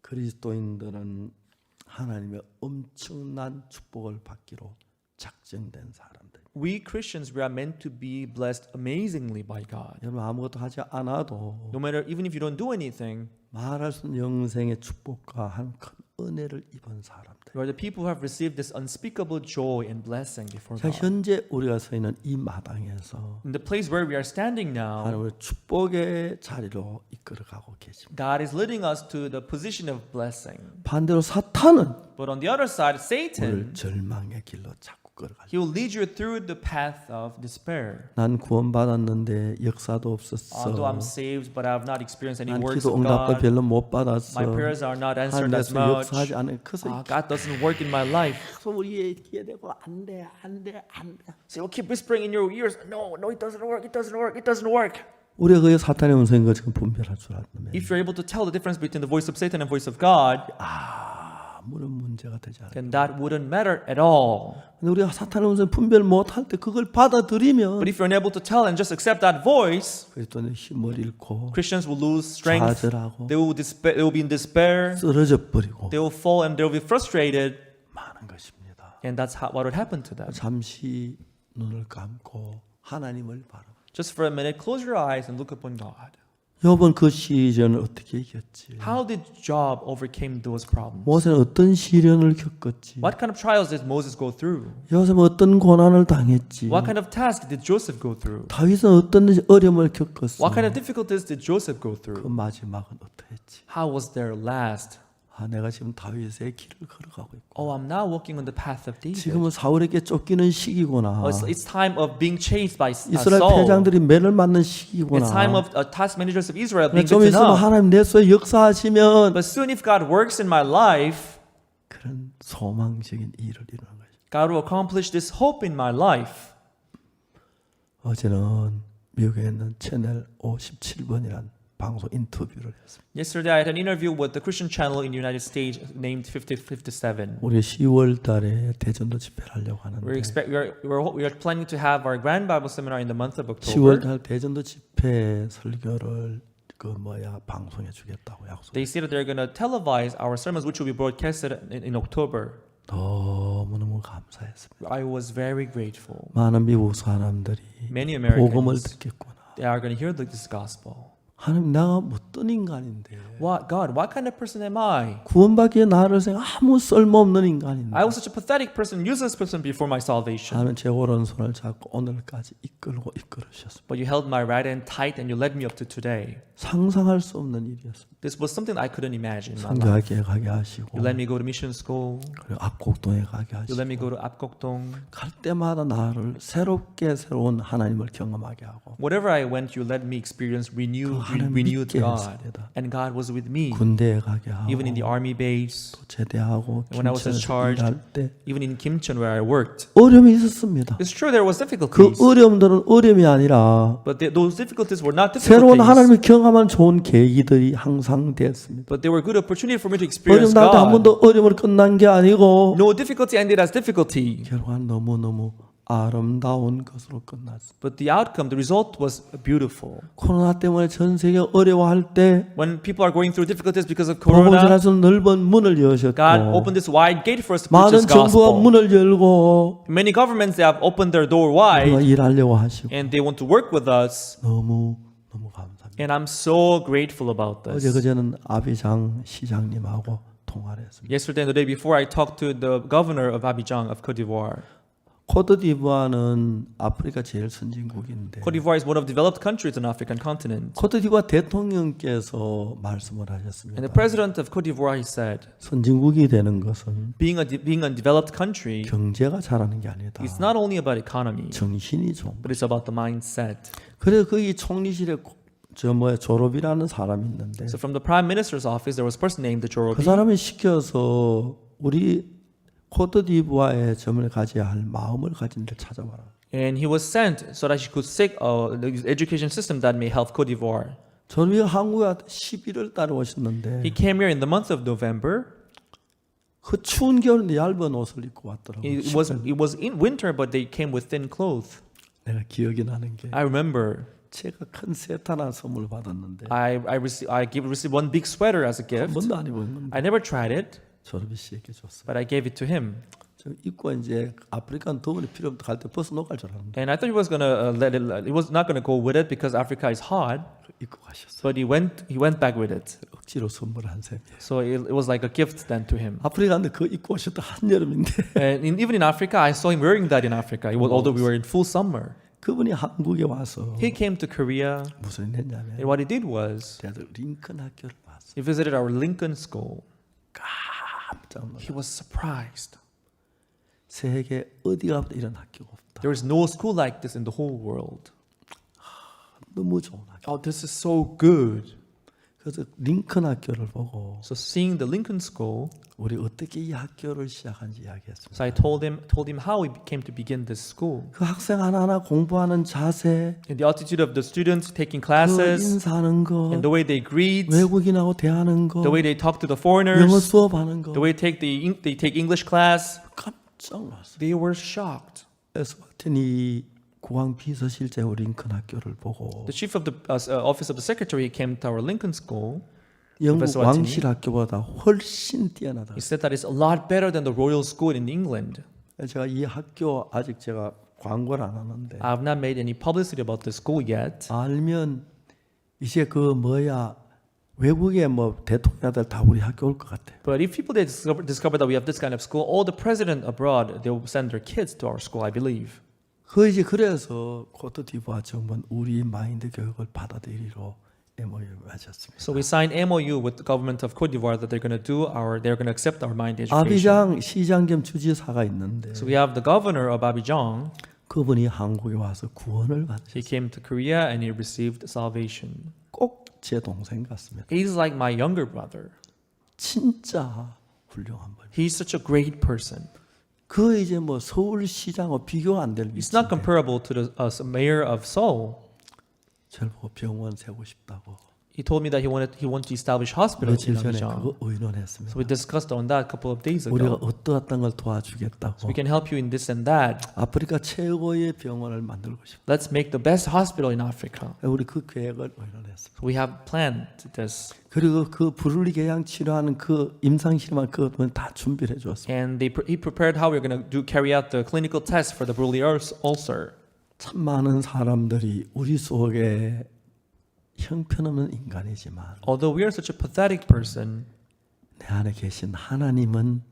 그리스도인들은 하나님의 엄청난 축복을 받기로 작정된 사람들. We Christians, we are meant to be blessed amazingly by God. 여러분 아무것도 하지 않아도 No matter, even if you don't do anything, 말할 수 없는 영생의 축복과 한 큰 은혜를 입은 사람들. We are the people who have received this unspeakable joy and blessing before 자, God. 현재 우리가 서 있는 이 마당에서 In the place where we are standing now, 하나님의 축복의 자리로 이끌어가고 계십니다. God is leading us to the position of blessing. 반대로 사탄은 But on the other side, Satan, 우리를 절망의 길로 자꾸 끌어가죠. he will lead you through the path of despair. 난 구원받았는데 역사도 없었어. Although I'm saved, but I have not experienced any 난 works 기도 of 응답도 God. 별로 못 받았어. My prayers are not answered as 하나님께서 much. 역사하지 않은 그래서 God doesn't work in my life. 계속 우리의 귀에 대고 안돼. So you'll keep whispering in your ears, no, it doesn't work, it doesn't work, it doesn't work. 우리가 그 사탄의 음성인 것 지금 분별할 줄 알면 If you're able to tell the difference between the voice of Satan and the voice of God, 아무런 문제가 되지 않아요. then that wouldn't matter at all. 근데 우리가 사탄의 음성 분별 못할 때 그걸 받아들이면 But if you're unable to tell and just accept that voice, 그리스도는 힘을 잃고 Christians will lose strength. 좌절하고 They will be in despair. 쓰러져 버리고 They will fall and they will be frustrated. 많은 것입니다. And that's what would happen to them. 잠시 눈을 감고 하나님을 바라. Just for a minute, close your eyes and look upon God. 욥은 그 시련을 어떻게 이겼지? How did Job overcame those problems? 모세는 어떤 시련을 겪었지? What kind of trials did Moses go through? 요셉은 어떤 고난을 당했지? What kind of task did Joseph go through? 다윗은 어떤 어려움을 겪었어? What kind of difficulties did Joseph go 그 through? 마지막은 어떠했지? How was their last? 아, 내가 지금 다윗의 길을 걸어가고 있고 Oh, I'm now walking on the path of David. 지금은 사울에게 쫓기는 시기구나. It's time of being chased by 이스라엘 Saul. 패장들이 매를 맞는 시기구나. It's time of task managers of Israel being 좀 beaten 있으면 up. 하나님 내 속에 역사하시면 But soon, if God works in my life, 그런 소망적인 일을 이루는 거죠. God will accomplish this hope in my life. 어제는 미국에 있는 채널 57번이라는 방송 인터뷰를 했습니다. Yesterday, I had an interview with the Christian channel in the United States named 5057. 우리 10월 달에 대전도 집회를 하려고 하는데 We are planning to have our Grand Bible Seminar in the month of 10월 October. 달 대전도 집회 설교를 방송해 주겠다고 약속. They say that they're going to televise our sermons, which will be broadcasted in October. 너무너무 감사했습니다. I was very grateful. 많은 미국 사람들이 Many 복음을 Americans, 듣겠구나. they are going to hear this gospel. 하나님 내가 어떤 인간인데 God, what kind of person am I? 구원받기에 나를 아무 쓸모없는 인간인데 I was such a pathetic person, useless person before my salvation. 하나님 제 오른손을 잡고 오늘까지 이끌으셨습니다. But you held my right hand tight and you led me up to today. 상상할 수 없는 일이었습니다. This was something I couldn't imagine in my life. 선교학교에 가게 하시고 You let me go to mission school. 그리고 압곡동에 가게 You 하시고 let me go to Apgokdong. 갈 때마다 나를 새로운 하나님을 경험하게 하고 Wherever I went, you let me experience renewed 믿게 God. 했습니다. And God was with me. 군대에 가게 하고 Even in the army base, 또 제대하고 when I was 김천에서 discharged, 일할 때 even in Kimcheon where I worked. 어려움이 있었습니다. It's true there was 그 difficulties, 어려움들은 어려움이 아니라 but those difficulties were not 새로운 difficulties. 하나님을 경험한 좋은 계기들이 항상 됐습니다. But they were good opportunity for me to 어려움 experience 날 때 한 God. 번도 어려움을 끝난 게 아니고 No difficulty ended as difficulty, 결국은 너무너무 아름다운 것으로 끝났습니다. but the outcome, the result was beautiful. 코로나 때문에 전 세계 어려워할 때 When people are going through difficulties because of Corona, 복음전에서 넓은 문을 여셨고 God opened this wide gate for us to preach 많은 His 정부가 gospel. 문을 열고 Many governments, they have opened their door 우리가 wide 일하려고 하시고 and they want to work with us. 너무 감사합니다. And I'm so grateful about 어제 this. 그제는 아비장 시장님하고 통화를 했습니다. Yesterday and the day before, I talked to the governor of Abidjan of Cote d'Ivoire. 코트디부아는 아프리카 제일 선진국인데 Cote d'Ivoire is one of the developed countries on the African continent. 코트디부아 대통령께서 말씀을 And 하셨습니다. the president of Cote d'Ivoire, he said, 선진국이 되는 것은 being a developed country, 경제가 잘하는 게 아니다. it's not only about economy, 정신이 좋은 거. but it's about the mindset. 그래서 거기 총리실에 졸업이라는 사람이 있는데 So from the prime minister's office, there was a person named 그 Jorobi. 사람이 시켜서 우리 코트디부아에 점을 가져야 할 마음을 가진 데를 찾아봐라. And he was sent so that he could seek the education system that may help Cote d'Ivoire. 저는 한국에 11월 달에 오셨는데 He came here in the month of November. 그 추운 겨울인데 얇은 옷을 입고 왔더라고요. It was in winter, but they came with thin clothes. 내가 기억이 나는 게 I remember 제가 큰 세트 하나 선물 받았는데 I received one big sweater as a 한 gift. 번도 안 입은 건데 I never tried it. 조르비 씨에게 줬어요. but I gave it to him. 저 입고 이제 아프리카는 더우니 필요 없다 갈 때 버스 놓을 줄 알았는데 And I thought he was gonna let it. He was not gonna go with it because Africa is hot. 입고 가셨어요. But he went back with it. 억지로 선물한 셈이에요. So it was like a gift then to him. 아프리카인데 그거 입고 오셨다 한여름인데 And even in Africa, I saw him wearing that in Africa. Although we were in full summer, 그분이 한국에 와서 he came to Korea. 무슨 일 했냐면 And what he did was 대들 링컨 학교를 봤어요. he visited our Lincoln School. 깜짝 놀라. He was surprised. 세계 어디 가도 이런 학교가 없다. There is no school like this in the whole world. 너무 좋은 학교. Oh, this is so good. 그래서 링컨 학교를 보고 So seeing the Lincoln School, 우리 어떻게 이 학교를 시작한지 이야기했습니다. so I told him how we came to begin this school. 그 학생 하나하나 공부하는 자세, And the attitude of the students taking 그 classes, 인사하는 거, and the way they greet, 외국인하고 대하는 거, the way they talk to the 영어 foreigners, 수업하는 거 the way they take English class, 깜짝 놀랐어요. they were shocked. 에스와틴이 국왕 비서실장 링컨 학교를 보고 The chief of the office of the secretary came to our Lincoln School. 영국 Professor Watini. 왕실 학교보다 훨씬 뛰어나다. He said that it's a lot better than the royal school in England. 제가 이 학교 아직 제가 광고를 안 하는데 I have not made any publicity about the school yet. 알면 이제 그 뭐야 외국의 뭐 대통령들 다 우리 학교 올 것 같아. But if people they discover that we have this kind of school, all the president abroad they will send their kids to our school, I believe. 그 이제 그래서 코트디부아 정부는 우리 마인드 교육을 받아들이기로 MOU를 하셨습니다. So we signed MOU with the government of Cote d'Ivoire that they're going to accept our mind education. 아비장 시장 겸 주지사가 있는데 So we have the governor of Abidjan. 그분이 한국에 와서 구원을 받으셨어요. He came to Korea and he received salvation. 꼭 제 동생 같습니다. He's like my younger brother. 진짜 훌륭한 분. He's such a great person. 그 이제 뭐 서울시장하고 비교가 안 될 It's not 위치인데 comparable to the mayor of Seoul. 저를 보고 병원 세고 싶다고 He told me that he wanted to establish hospitals 며칠 in 전에 Abidjan. 그거 의논했습니다. So we discussed on that a couple of days 우리가 ago. 어떠한 걸 도와주겠다고 We can help you in this and that. 아프리카 최고의 병원을 만들고 싶다. Let's make the best hospital in Africa. 우리 그 계획을 의논했습니다. So we have planned this. 그리고 그 부르리 계양 치료하는 그 임상실험한 그걸 다 준비를 해주었습니다. And he prepared how we're going to carry out the clinical test for the Brûlé ulcer. 참 많은 사람들이 우리 속에 형편없는 인간이지만 Although we are such a pathetic person, 내 안에 계신 하나님은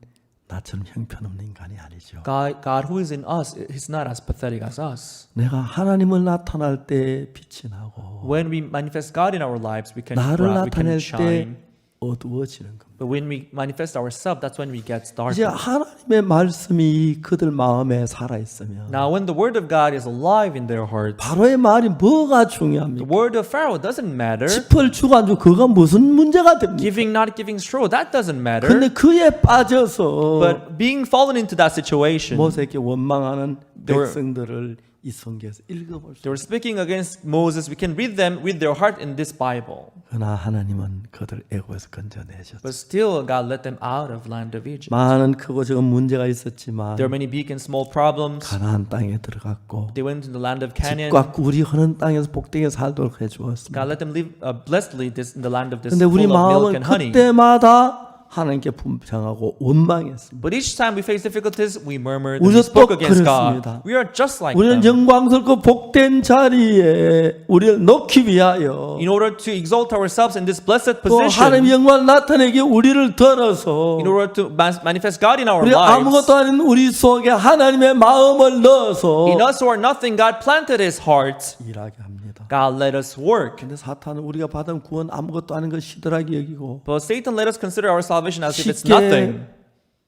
나처럼 형편없는 인간이 아니죠. God who is in us is not as pathetic as us. 내가 하나님을 나타날 때 빛이 나고 When we manifest God in our lives, we can 나를 나타낼 shine. 때 어두워지는 겁니다. But when we manifest ourselves, that's when we get 이제 darker. 하나님의 말씀이 그들 마음에 살아 있으면 Now, when the word of God is alive in their hearts, 바로의 말이 뭐가 the 중요합니까? word of Pharaoh doesn't matter. 짚을 주고 안 주고 그거 무슨 문제가 됩니까? Giving, not giving straw, that doesn't matter. 근데 그에 빠져서 But being fallen into that situation, 모세에게 원망하는 were- 백성들을 이 성경에서 읽어볼 수 they were speaking against Moses. We can read them with their heart in this Bible. 그러나 하나님은 그들 애고에서 건져내셨어요. But still, God let them out of land of Egypt. 많은 크고 작은 문제가 있었지만 There are many big and small problems. 가나안 땅에 들어갔고 They went into the land of Canaan. 집과 꿀이 흐르는 땅에서 복되게 살도록 해주었습니다. God let them live blessedly in the land of this 근데 우리 full of milk 마음은 and honey. 그때마다 하나님께 분평하고 원망했습니다. But each time we face difficulties, we murmured and 우리도 we spoke 또 against 그렇습니다. God. We are just like 우리는 them. 영광스럽고 복된 자리에 우리를 놓기 위하여 In order to exalt ourselves in this blessed 또 하나님 position, 영광을 나타내기 우리를 들어서 in order to manifest God in our 우리 lives, 아무것도 아닌 우리 속에 하나님의 마음을 넣어서 in us who are nothing, God planted His heart. 일하게 합니다. God let us work. 근데 사탄은 우리가 받은 구원 아무것도 아닌 것 시들하게 여기고 But Satan let us consider our salvation as if it's 쉽게 nothing.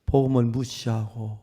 복음을 무시하고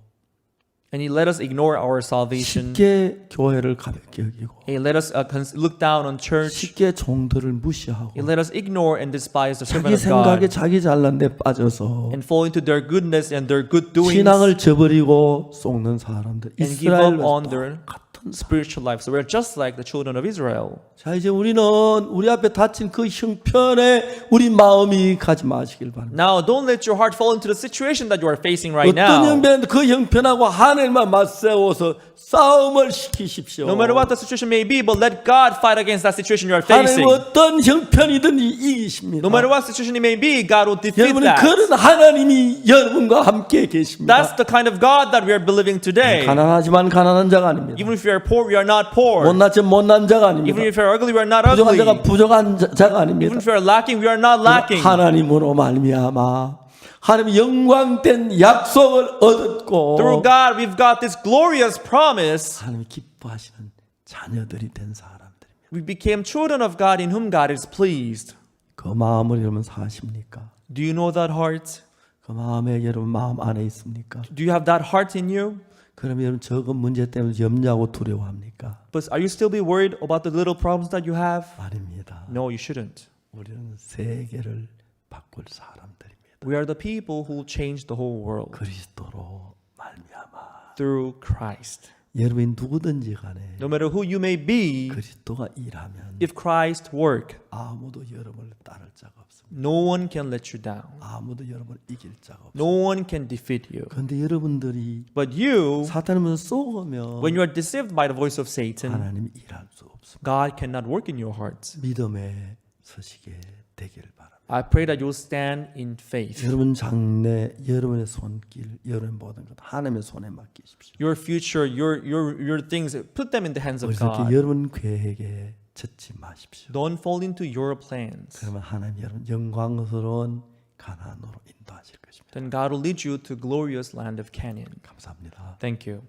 And He let us ignore our salvation. 쉽게 교회를 가볍게 여기고 He let us look down on church. 쉽게 종들을 무시하고 He let us ignore and despise the servant 자기 of 생각에 God 자기 잘난 데 빠져서 and fall into their goodness and their good doings 신앙을 저버리고 속는 사람들 and give up 이스라엘과 on their 같은 같은. spiritual life. So we're just like the children of Israel. 자, 이제 우리는 우리 앞에 닫힌 그 형편에 우리 마음이 가지 마시길 바랍니다. Now, don't let your heart fall into the situation that you are facing right 어떤 now. 형편 그 형편하고 하늘만 맞세워서 싸움을 시키십시오. No matter what the situation may be, but let God fight against that situation you are 하나님 facing. 어떤 형편이든 이기십니다. No matter what situation it may be, God will defeat 여러분은 that. 그런 하나님이 여러분과 함께 계십니다. That's the kind of God that we are believing today. 가난하지만 가난한 자가 아닙니다. Even if we are poor, we are not poor. 못났지만 못난 자가 아닙니다. Even if we are ugly, we are not 부족한 ugly. 자가 부족한 자가 아닙니다. Even if we are lacking, we are not lacking. 하나님으로 말미암아 하나님 영광된 약속을 얻었고 Through God, we've got this glorious promise. 하나님 기뻐하시는 자녀들이 된 사람들입니다. We became children of God in whom God is pleased. 그 마음을 여러분 사십니까? Do you know that heart? 그 마음에 여러분 마음 안에 있습니까? Do you have that heart in you? 그러면 여러분 적은 문제 때문에 염려하고 두려워합니까? But are you still be worried about the little problems that you have? 아닙니다. No, you shouldn't. 우리는 세계를 바꿀 사람들입니다. We are the people who will change the whole world 그리스도로 말미암아. through Christ. 여러분이 누구든지 간에 No matter who you may be, 그리스도가 일하면 if Christ work, 아무도 여러분을 따를 자가 없습니다. no one can let you down. 아무도 여러분을 이길 자가 없습니다. No one can defeat you. 그런데 여러분들이 But you, 사탄을 쏘으면 when you are deceived by the voice of Satan, 하나님이 일할 수 없습니다. God cannot work in your hearts. 믿음에 서시게 되기를 바랍니다. I pray that you will stand in faith. 여러분 장래, 여러분의 손길, 여러분의 모든 것 하나님의 손에 맡기십시오. Your future, your things, put them in the hands of 그래서 God. 여러분 계획에 젖지 마십시오. Don't fall into your plans. 그러면 하나님 여러분 영광스러운 가나안으로 인도하실 것입니다. Then God will lead you to glorious land of Canaan. 감사합니다. Thank you.